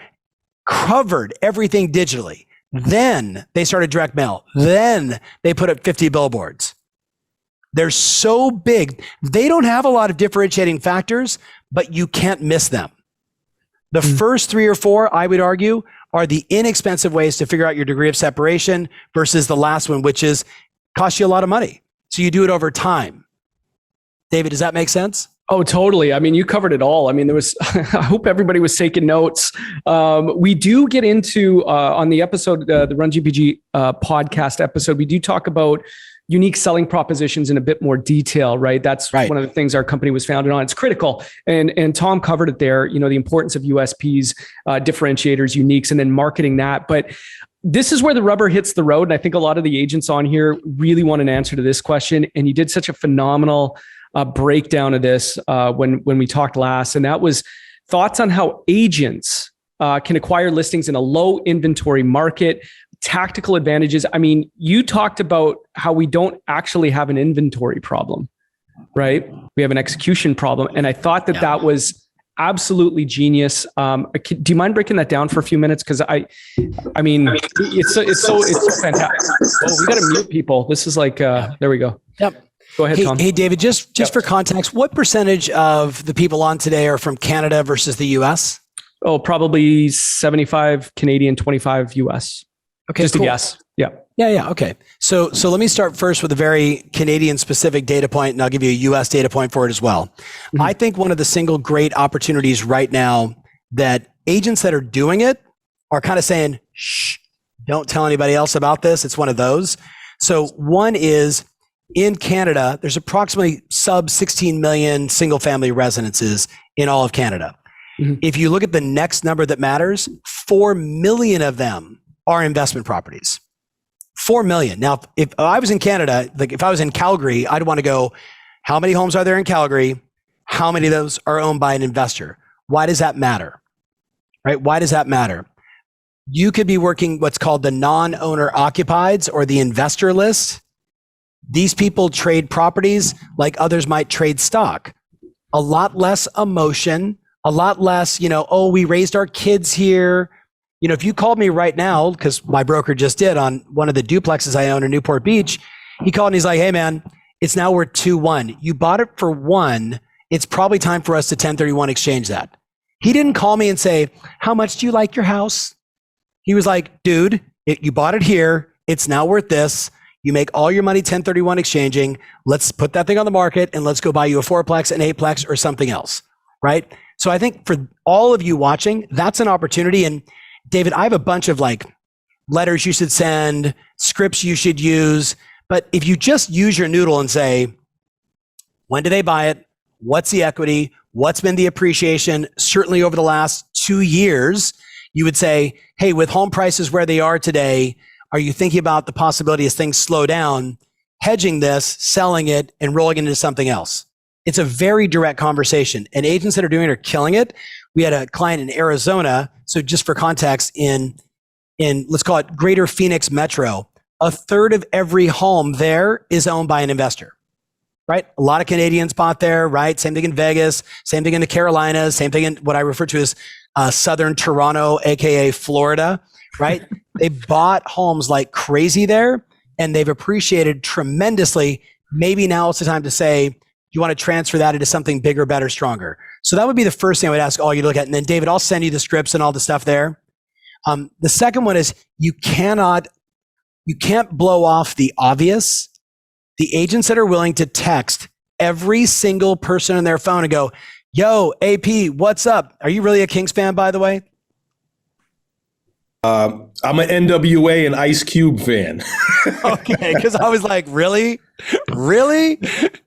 [SPEAKER 2] covered everything digitally. Then they started direct mail. Then they put up 50 billboards. They're so big. They don't have a lot of differentiating factors, but you can't miss them. The first 3 or 4, I would argue, are the inexpensive ways to figure out your degree of separation versus the last one, which is cost you a lot of money. So you do it over time. David, does that make sense?
[SPEAKER 1] Oh, totally. I mean, you covered it all. I mean, I hope everybody was taking notes. We do get into, on the episode, the Run GPG podcast episode, we do talk about unique selling propositions in a bit more detail, right? That's right. One of the things our company was founded on. It's critical. And Tom covered it there, the importance of USPs, differentiators, uniques, and then marketing that. But this is where the rubber hits the road. And I think a lot of the agents on here really want an answer to this question. And you did such a phenomenal breakdown of this when we talked last. And that was thoughts on how agents can acquire listings in a low inventory market, tactical advantages. I mean, you talked about how we don't actually have an inventory problem, right? We have an execution problem. And I thought that was absolutely genius. Do you mind breaking that down for a few minutes? Because I mean, it's so fantastic. Oh, we got to mute people. This is like, there we go.
[SPEAKER 2] Yep.
[SPEAKER 1] Go ahead, Tom.
[SPEAKER 2] Hey, David, just for context, what percentage of the people on today are from Canada versus the US?
[SPEAKER 1] Oh, probably 75 Canadian, 25 US.
[SPEAKER 2] Okay,
[SPEAKER 1] just
[SPEAKER 2] cool.
[SPEAKER 1] a guess. Yeah.
[SPEAKER 2] Yeah. Okay. So let me start first with a very Canadian specific data point, and I'll give you a US data point for it as well. Mm-hmm. I think one of the single great opportunities right now that agents that are doing it are kind of saying, shh, don't tell anybody else about this. It's one of those. So one is in Canada, there's approximately sub 16 million single family residences in all of Canada. Mm-hmm. If you look at the next number that matters, 4 million of them are investment properties. 4 million. Now, if I was in Canada, like if I was in Calgary, I'd want to go, how many homes are there in Calgary? How many of those are owned by an investor? Why does that matter? Right? Why does that matter? You could be working what's called the non-owner occupieds or the investor list. These people trade properties like others might trade stock. A lot less emotion, a lot less, oh, we raised our kids here. If you called me right now, because my broker just did on one of the duplexes I own in Newport Beach, he called and he's like, hey man, it's now worth 2-1. You bought it for 1. It's probably time for us to 1031 exchange that. He didn't call me and say, how much do you like your house? He was like, dude, you bought it here. It's now worth this. You make all your money 1031 exchanging. Let's put that thing on the market and let's go buy you a 4-plex, an 8-plex, or something else, right? So I think for all of you watching, that's an opportunity. And David, I have a bunch of letters you should send, scripts you should use. But if you just use your noodle and say, when did they buy it? What's the equity? What's been the appreciation? Certainly over the last 2 years, you would say, hey, with home prices where they are today, are you thinking about the possibility as things slow down, hedging this, selling it, and rolling it into something else? It's a very direct conversation. And agents that are doing it are killing it. We had a client in Arizona. So just for context, in let's call it Greater Phoenix Metro, 1/3 of every home there is owned by an investor, right? A lot of Canadians bought there, right? Same thing in Vegas, same thing in the Carolinas, same thing in what I refer to as Southern Toronto, AKA Florida, right? They bought homes like crazy there and they've appreciated tremendously. Maybe now it's the time to say, you want to transfer that into something bigger, better, stronger. So that would be the first thing I would ask all you to look at. And then David, I'll send you the scripts and all the stuff there. The second one is you can't blow off the obvious. The agents that are willing to text every single person on their phone and go, yo, AP, what's up? Are you really a Kings fan, by the way?
[SPEAKER 4] I'm an NWA and Ice Cube fan.
[SPEAKER 2] Okay, because I was like, really? Really?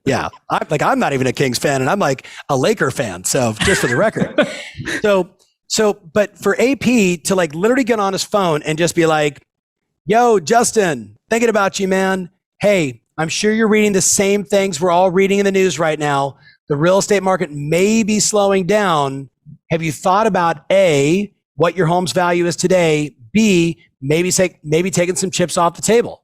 [SPEAKER 2] Yeah, I'm not even a Kings fan, and I'm like a Laker fan. So just for the record. But for AP to literally get on his phone and just be like, yo, Justin, thinking about you, man. Hey, I'm sure you're reading the same things we're all reading in the news right now. The real estate market may be slowing down. Have you thought about A, what your home's value is today? B, maybe taking some chips off the table.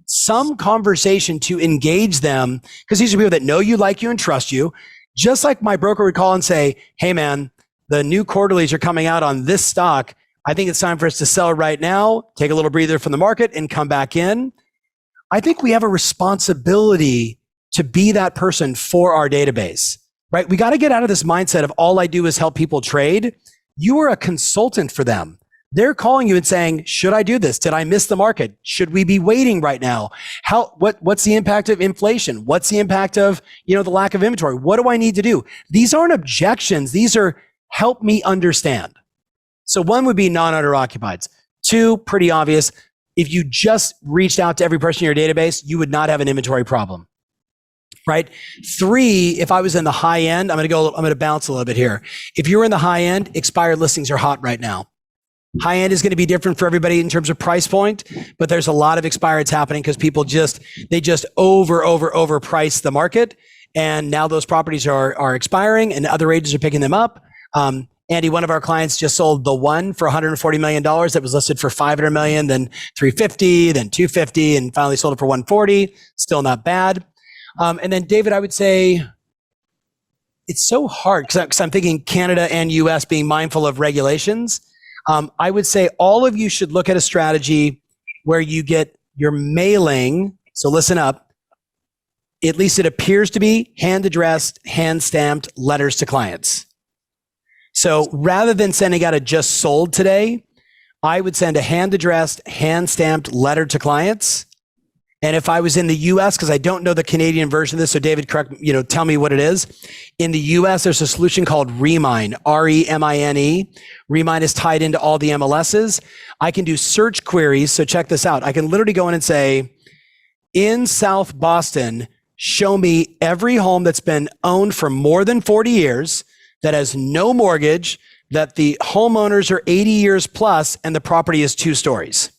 [SPEAKER 2] Some conversation to engage them, because these are people that know you, like you, and trust you. Just like my broker would call and say, hey man, the new quarterlies are coming out on this stock. I think it's time for us to sell it right now, take a little breather from the market and come back in. I think we have a responsibility to be that person for our database, right? We got to get out of this mindset of all I do is help people trade. You are a consultant for them. They're calling you and saying, should I do this? Did I miss the market? Should we be waiting right now? What's the impact of inflation? What's the impact of, the lack of inventory? What do I need to do? These aren't objections. These are help me understand. So one would be non-owner occupieds. 2, pretty obvious. If you just reached out to every person in your database, you would not have an inventory problem, right? 3, if I was in the high end, I'm going to bounce a little bit here. If you're in the high end, expired listings are hot right now. High end is going to be different for everybody in terms of price point, but there's a lot of expireds happening because people just overprice the market. And now those properties are expiring and other agents are picking them up. Andy, one of our clients just sold the one for $140 million that was listed for $500 million, then $350, then $250, and finally sold it for $140. Still not bad. And then David, I would say it's so hard because I'm thinking Canada and US being mindful of regulations. I would say all of you should look at a strategy where you get your mailing. So listen up. At least it appears to be hand addressed, hand stamped letters to clients. So rather than sending out a just sold today, I would send a hand addressed, hand stamped letter to clients. And if I was in the US, because I don't know the Canadian version of this, so David, correct, tell me what it is. In the US, there's a solution called Remine, R-E-M-I-N-E. Remine is tied into all the MLSs. I can do search queries. So check this out. I can literally go in and say, in South Boston, show me every home that's been owned for more than 40 years, that has no mortgage, that the homeowners are 80 years plus, and the property is 2 stories.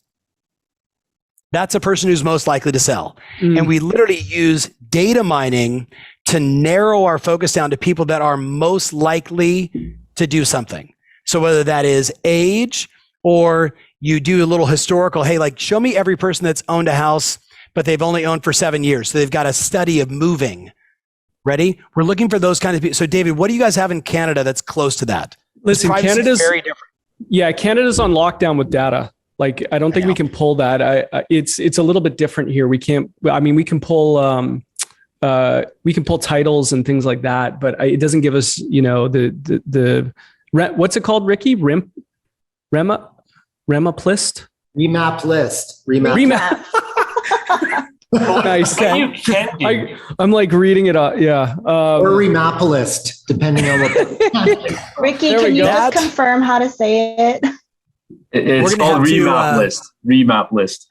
[SPEAKER 2] That's a person who's most likely to sell. And we literally use data mining to narrow our focus down to people that are most likely to do something. So whether that is age or you do a little historical, hey, show me every person that's owned a house but they've only owned for 7 years. So they've got a study of moving. Ready? We're looking for those kinds of people. So David, what do you guys have in Canada that's close to that?
[SPEAKER 1] Listen, Canada's
[SPEAKER 2] very different.
[SPEAKER 1] Yeah, Canada's on lockdown with data. Like, I don't think we can pull that. It's a little bit different here. We can't. I mean, we can pull titles and things like that, but it doesn't give us, the what's it called, Ricky? Remaplist?
[SPEAKER 5] Remap list. Remap.
[SPEAKER 1] Nice.
[SPEAKER 6] You can do.
[SPEAKER 1] I'm like reading it. Yeah.
[SPEAKER 5] Or Remapolist, depending on what.
[SPEAKER 7] Ricky, can you just confirm how to say it?
[SPEAKER 6] It's called Remap List. Remap List.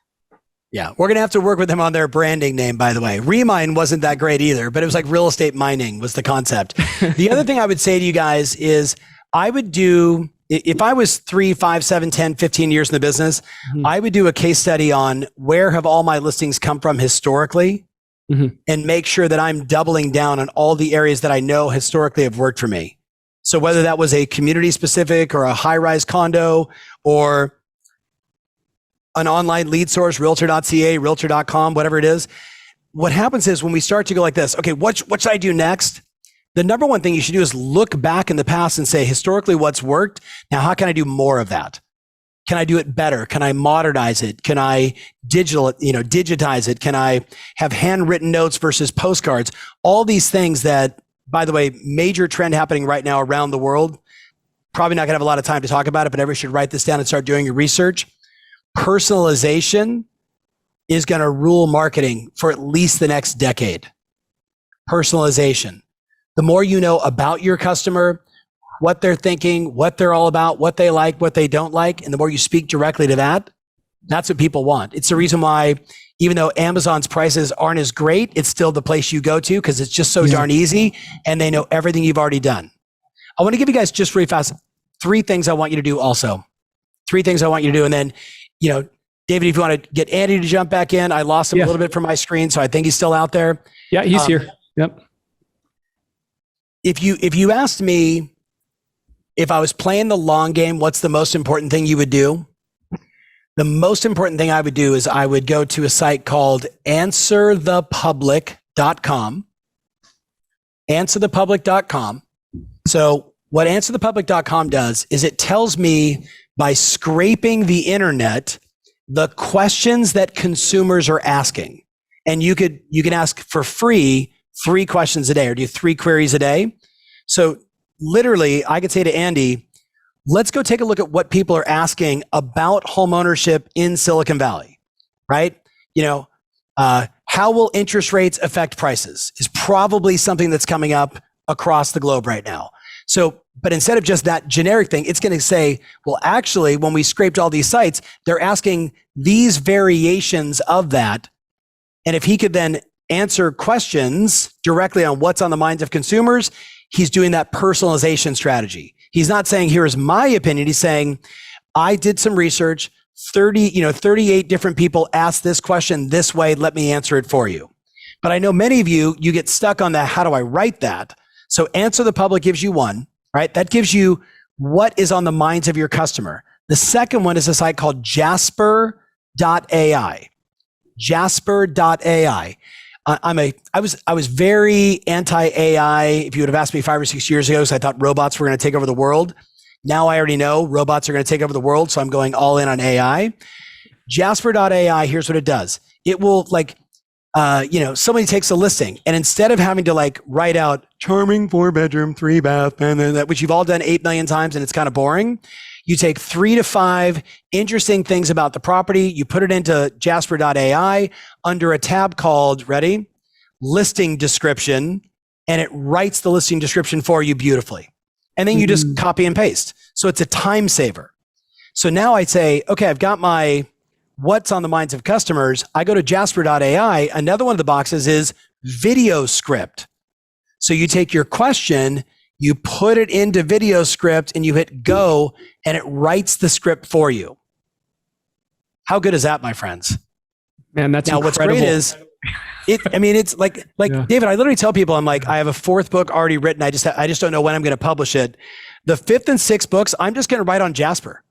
[SPEAKER 2] Yeah, we're going to have to work with them on their branding name, by the way. Remine wasn't that great either, but it was like real estate mining was the concept. The other thing I would say to you guys is I would do, if I was 3, 5, 7, 10, 15 years in the business, I would do a case study on where have all my listings come from historically and make sure that I'm doubling down on all the areas that I know historically have worked for me. So whether that was a community specific or a high-rise condo or an online lead source, realtor.ca, realtor.com, whatever it is, what happens is when we start to go like this, okay, what should I do next? The number one thing you should do is look back in the past and say, historically, what's worked? Now, how can I do more of that? Can I do it better? Can I modernize it? Can I digitize it? Can I have handwritten notes versus postcards? All these things that, by the way, major trend happening right now around the world. Probably not gonna have a lot of time to talk about it, but everybody should write this down and start doing your research. Personalization is gonna rule marketing for at least the next decade. Personalization. The more you know about your customer, what they're thinking, what they're all about, what they like, what they don't like, and the more you speak directly to that, that's what people want. It's the reason why, even though Amazon's prices aren't as great, it's still the place you go to because it's just so darn easy and they know everything you've already done. I want to give you guys just really fast 3 things I want you to do also. 3 things I want you to do. And then, David, if you want to get Andy to jump back in, I lost him a little bit from my screen, so I think he's still out there.
[SPEAKER 1] Yeah, he's here. Yep.
[SPEAKER 2] If you asked me if I was playing the long game, what's the most important thing you would do? The most important thing I would do is I would go to a site called answerthepublic.com. Answerthepublic.com. So what answerthepublic.com does is it tells me by scraping the internet, the questions that consumers are asking. And you can ask for free 3 questions a day or do 3 queries a day. So literally I could say to Andy, let's go take a look at what people are asking about home ownership in Silicon Valley, right? How will interest rates affect prices is probably something that's coming up across the globe right now. So, but instead of just that generic thing, it's going to say, well, actually, when we scraped all these sites, they're asking these variations of that. And if he could then answer questions directly on what's on the minds of consumers, he's doing that personalization strategy. He's not saying, here's my opinion. He's saying, I did some research, 38 different people asked this question this way. Let me answer it for you. But I know many of you get stuck on that. How do I write that? So Answer the Public gives you one, right? That gives you what is on the minds of your customer. The second one is a site called Jasper.ai. Jasper.ai. I was very anti-AI. If you would have asked me 5 or 6 years ago, so I thought robots were going to take over the world. Now I already know robots are going to take over the world, so I'm going all in on AI. Jasper.ai, here's what it does. It will somebody takes a listing and instead of having to write out charming 4-bedroom, 3-bath, and then which you've all done 8 million times and it's kind of boring, you take 3 to 5 interesting things about the property, you put it into Jasper.ai under a tab called, ready? Listing description, and it writes the listing description for you beautifully. And then you just copy and paste. So it's a time saver. So now I say, okay, I've got my what's on the minds of customers. I go to Jasper.ai. Another one of the boxes is video script. So you take your question, you put it into video script and you hit go and it writes the script for you. How good is that, my friends?
[SPEAKER 1] Man, that's
[SPEAKER 2] now
[SPEAKER 1] incredible.
[SPEAKER 2] What's great is it's like David, I literally tell people, I'm like, I have a 4th book already written. I just don't know when I'm going to publish it. The 5th and 6th books, I'm just going to write on Jasper.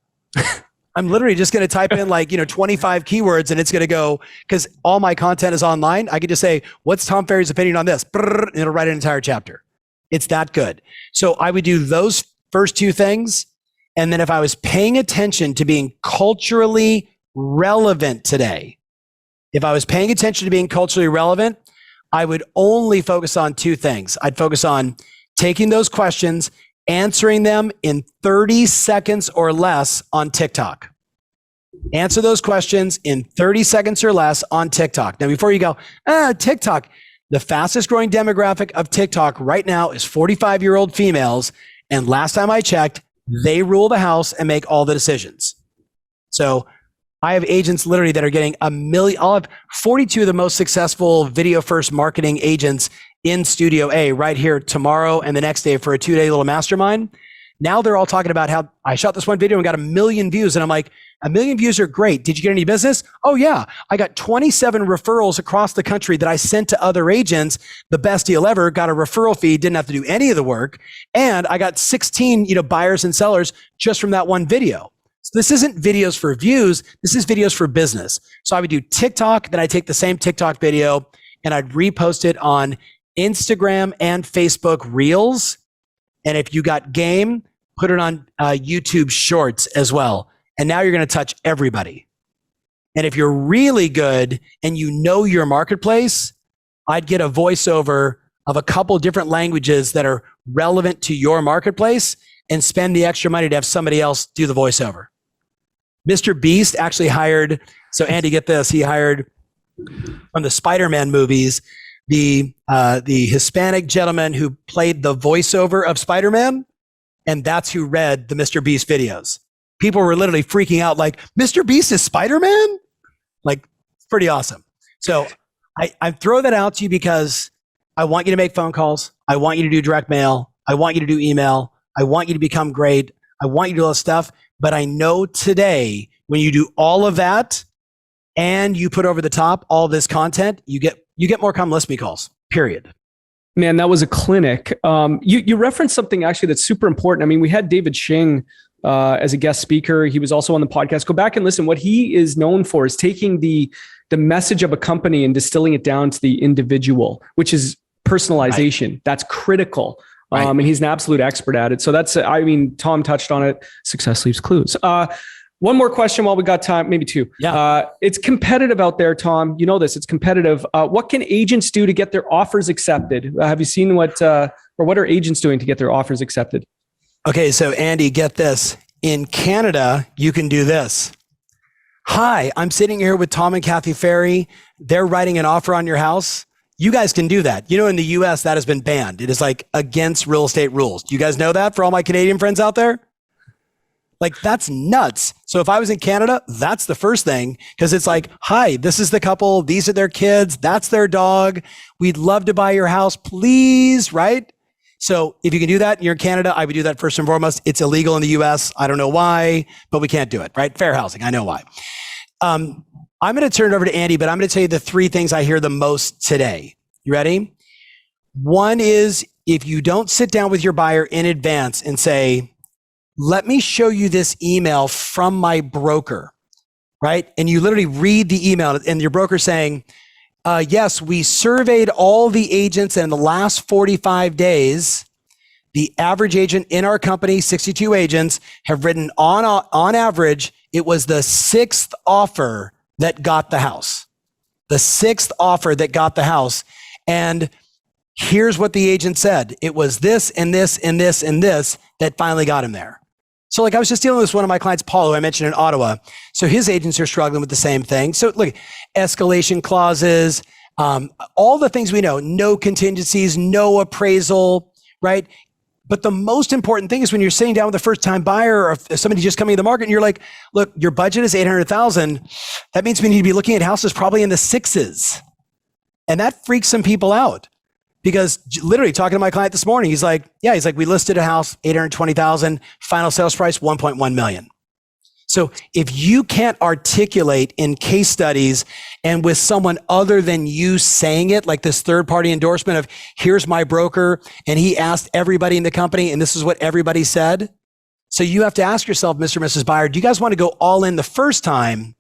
[SPEAKER 2] I'm literally just going to type in 25 keywords and it's going to go, because all my content is online. I could just say, what's Tom Ferry's opinion on this? And it'll write an entire chapter. It's that good. So I would do those first two things. And then if I was paying attention to being culturally relevant today, I would only focus on two things. I'd focus on taking those questions, answering them in 30 seconds or less on TikTok. Answer those questions in 30 seconds or less on TikTok. Now, before you go, TikTok, the fastest growing demographic of TikTok right now is 45-year-old females. And last time I checked, they rule the house and make all the decisions. So I have agents literally that are getting I'll have 42 of the most successful video first marketing agents in Studio A right here tomorrow and the next day for a 2-day little mastermind. Now they're all talking about how I shot this one video and got 1 million views. And I'm like, 1 million views are great. Did you get any business? Oh yeah. I got 27 referrals across the country that I sent to other agents. The best deal ever. Got a referral fee. Didn't have to do any of the work. And I got 16, buyers and sellers just from that one video. So this isn't videos for views. This is videos for business. So I would do TikTok. Then I take the same TikTok video and I'd repost it on Instagram and Facebook Reels. And if you got game, put it on YouTube Shorts as well. And now you're going to touch everybody. And if you're really good and you know your marketplace, I'd get a voiceover of a couple different languages that are relevant to your marketplace and spend the extra money to have somebody else do the voiceover. Mr. Beast actually hired, so Andy, get this, he hired from the Spider-Man movies, the Hispanic gentleman who played the voiceover of Spider-Man, and that's who read the Mr. Beast videos. People were literally freaking out like, Mr. Beast is Spider-Man? Like, it's pretty awesome. So I throw that out to you because I want you to make phone calls. I want you to do direct mail. I want you to do email. I want you to become great. I want you to do all this stuff. But I know today, when you do all of that and you put over the top all this content, you get more come list me calls, period.
[SPEAKER 1] Man, that was a clinic. You referenced something actually that's super important. I mean, we had David Shing as a guest speaker. He was also on the podcast. Go back and listen. What he is known for is taking the message of a company and distilling it down to the individual, which is personalization. Right. That's critical. Right. And he's an absolute expert at it. So Tom touched on it. Success leaves clues. One more question while we got time, maybe two.
[SPEAKER 2] Yeah.
[SPEAKER 1] It's competitive out there, Tom. You know this. It's competitive. What can agents do to get their offers accepted? Have you seen what are agents doing to get their offers accepted?
[SPEAKER 2] Okay, so Andy, get this. In Canada, you can do this. Hi, I'm sitting here with Tom and Kathy Ferry. They're writing an offer on your house. You guys can do that. In the US, that has been banned. It is against real estate rules. Do you guys know that for all my Canadian friends out there? That's nuts. So if I was in Canada, that's the first thing, because it's hi, this is the couple. These are their kids. That's their dog. We'd love to buy your house, please, right? So if you can do that and you're in Canada, I would do that first and foremost. It's illegal in the US. I don't know why, but we can't do it, right? Fair housing. I know why. I'm going to turn it over to Andy, but I'm going to tell you the 3 things I hear the most today. You ready? One is, if you don't sit down with your buyer in advance and say, let me show you this email from my broker, right? And you literally read the email and your broker saying, yes, we surveyed all the agents in the last 45 days. The average agent in our company, 62 agents, have written on average, it was the 6th offer that got the house. The 6th offer that got the house. And here's what the agent said. It was this and this and this and this that finally got him there. So I was just dealing with one of my clients, Paul, who I mentioned in Ottawa. So his agents are struggling with the same thing. So look, escalation clauses, all the things we know, no contingencies, no appraisal, right? But the most important thing is when you're sitting down with a first-time buyer or somebody just coming to the market and you're like, look, your budget is $800,000. That means we need to be looking at houses probably in the 6s. And that freaks some people out, because literally talking to my client this morning, he's like, we listed a house, $820,000, final sales price, $1.1 million. So if you can't articulate in case studies and with someone other than you saying it, like this third-party endorsement of, here's my broker, and he asked everybody in the company, and this is what everybody said. So you have to ask yourself, Mr. and Mrs. Buyer, do you guys want to go all in the first time?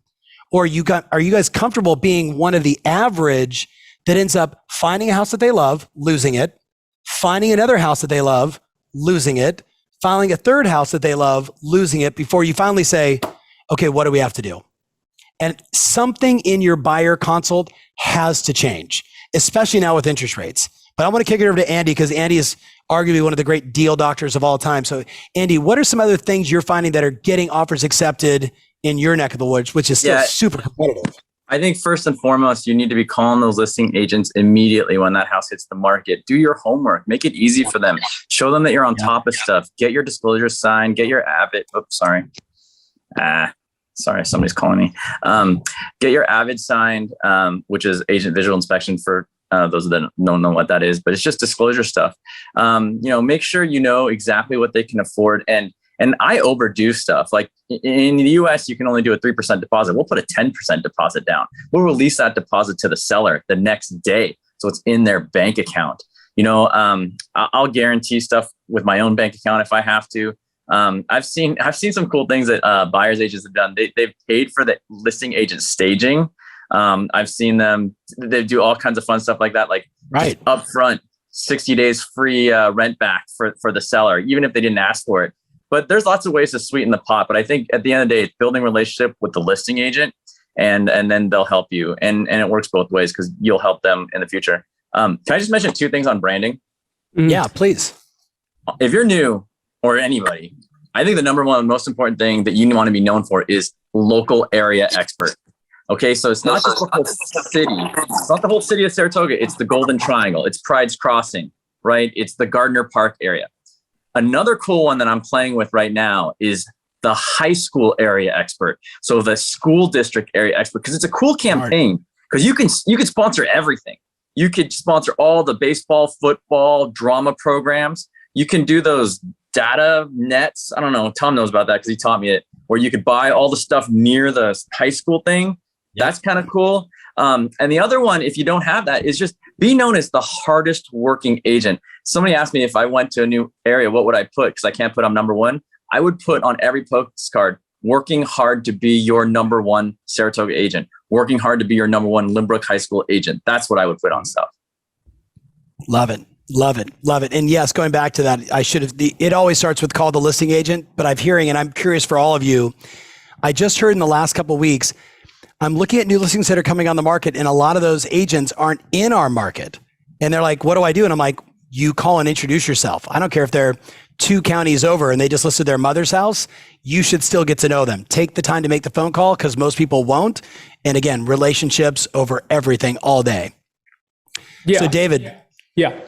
[SPEAKER 2] Or are you guys comfortable being one of the average that ends up finding a house that they love, losing it, finding another house that they love, losing it, finding a third house that they love, losing it, before you finally say, okay, what do we have to do? And something in your buyer consult has to change, especially now with interest rates. But I want to kick it over to Andy, because Andy is arguably one of the great deal doctors of all time. So Andy, what are some other things you're finding that are getting offers accepted in your neck of the woods, which is still super competitive?
[SPEAKER 3] I think first and foremost, you need to be calling those listing agents immediately when that house hits the market. Do your homework. Make it easy for them. Show them that you're on top of stuff. Get your disclosure signed. Get your Avid. Oops, sorry. Sorry, somebody's calling me. Get your Avid signed, which is agent visual inspection for those that don't know what that is. But it's just disclosure stuff. Make sure you know exactly what they can afford. And I overdo stuff. Like in the US, you can only do a 3% deposit. We'll put a 10% deposit down. We'll release that deposit to the seller the next day, so it's in their bank account. I'll guarantee stuff with my own bank account if I have to. I've seen some cool things that buyers agents have done. They've paid for the listing agent staging. I've seen them. They do all kinds of fun stuff like that, like right upfront, 60 days free rent back for the seller, even if they didn't ask for it. But there's lots of ways to sweeten the pot. But I think at the end of the day, it's building a relationship with the listing agent, and then they'll help you. And it works both ways, because you'll help them in the future. Can I just mention 2 things on branding?
[SPEAKER 2] Yeah, please.
[SPEAKER 3] If you're new, or anybody, I think the number one most important thing that you want to be known for is local area expert. Okay, so it's not just the whole city. It's not the whole city of Saratoga. It's the Golden Triangle. It's Pride's Crossing, right? It's the Gardner Park area. Another cool one that I'm playing with right now is the high school area expert. So the school district area expert, because it's a cool campaign, because you can sponsor everything. You could sponsor all the baseball, football, drama programs. You can do those data nets. I don't know. Tom knows about that because he taught me it, where you could buy all the stuff near the high school thing. Yep. That's kind of cool. And the other one, if you don't have that, is just be known as the hardest working agent. Somebody asked me if I went to a new area, what would I put? Because I can't put I'm number one. I would put on every postcard, working hard to be your number one Saratoga agent, working hard to be your number one Lynbrook High School agent. That's what I would put on stuff.
[SPEAKER 2] Love it. Love it. Love it. And yes, going back to that, it always starts with call the listing agent, but and I'm curious for all of you, I just heard in the last couple of weeks, I'm looking at new listings that are coming on the market, and a lot of those agents aren't in our market. And they're like, what do I do? And I'm like, you call and introduce yourself. I don't care if they're 2 counties over and they just listed their mother's house. You should still get to know them. Take the time to make the phone call, because most people won't. And again, relationships over everything all day. Yeah. So David.
[SPEAKER 1] Yeah.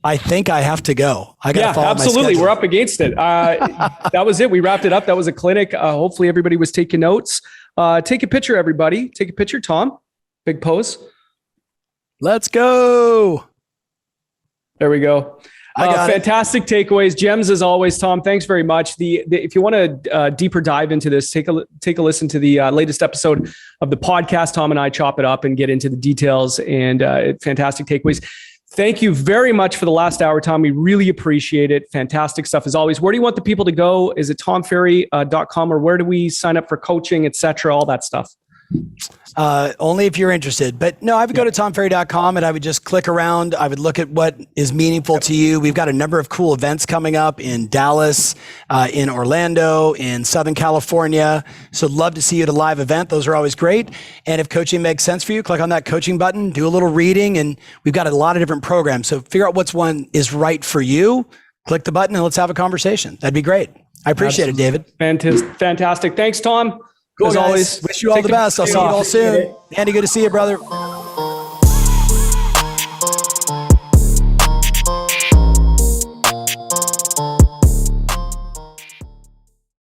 [SPEAKER 2] I think I have to go. I got to follow
[SPEAKER 1] absolutely.
[SPEAKER 2] My schedule.
[SPEAKER 1] We're up against it. That was it. We wrapped it up. That was a clinic. Hopefully everybody was taking notes. Take a picture, everybody. Take a picture, Tom. Big pose.
[SPEAKER 2] Let's go.
[SPEAKER 1] There we go. Fantastic takeaways. Gems as always, Tom. Thanks very much. If you want to deeper dive into this, take a listen to the latest episode of the podcast. Tom and I chop it up and get into the details, and fantastic takeaways. Thank you very much for the last hour, Tom. We really appreciate it. Fantastic stuff as always. Where do you want the people to go? Is it tomferry.com, or where do we sign up for coaching, et cetera, all that stuff?
[SPEAKER 2] Only if you're interested. But no, I would go to tomferry.com and I would just click around. I would look at what is meaningful to you. We've got a number of cool events coming up in Dallas, in Orlando, in Southern California. So love to see you at a live event. Those are always great. And if coaching makes sense for you, click on that coaching button, do a little reading, and we've got a lot of different programs. So figure out which one is right for you. Click the button and let's have a conversation. That'd be great. I appreciate it, David.
[SPEAKER 1] Fantastic. Thanks, Tom.
[SPEAKER 2] Cool,
[SPEAKER 1] as
[SPEAKER 2] guys.
[SPEAKER 1] always,
[SPEAKER 2] wish you all the best. I'll see you all soon. Andy, good to see you, brother.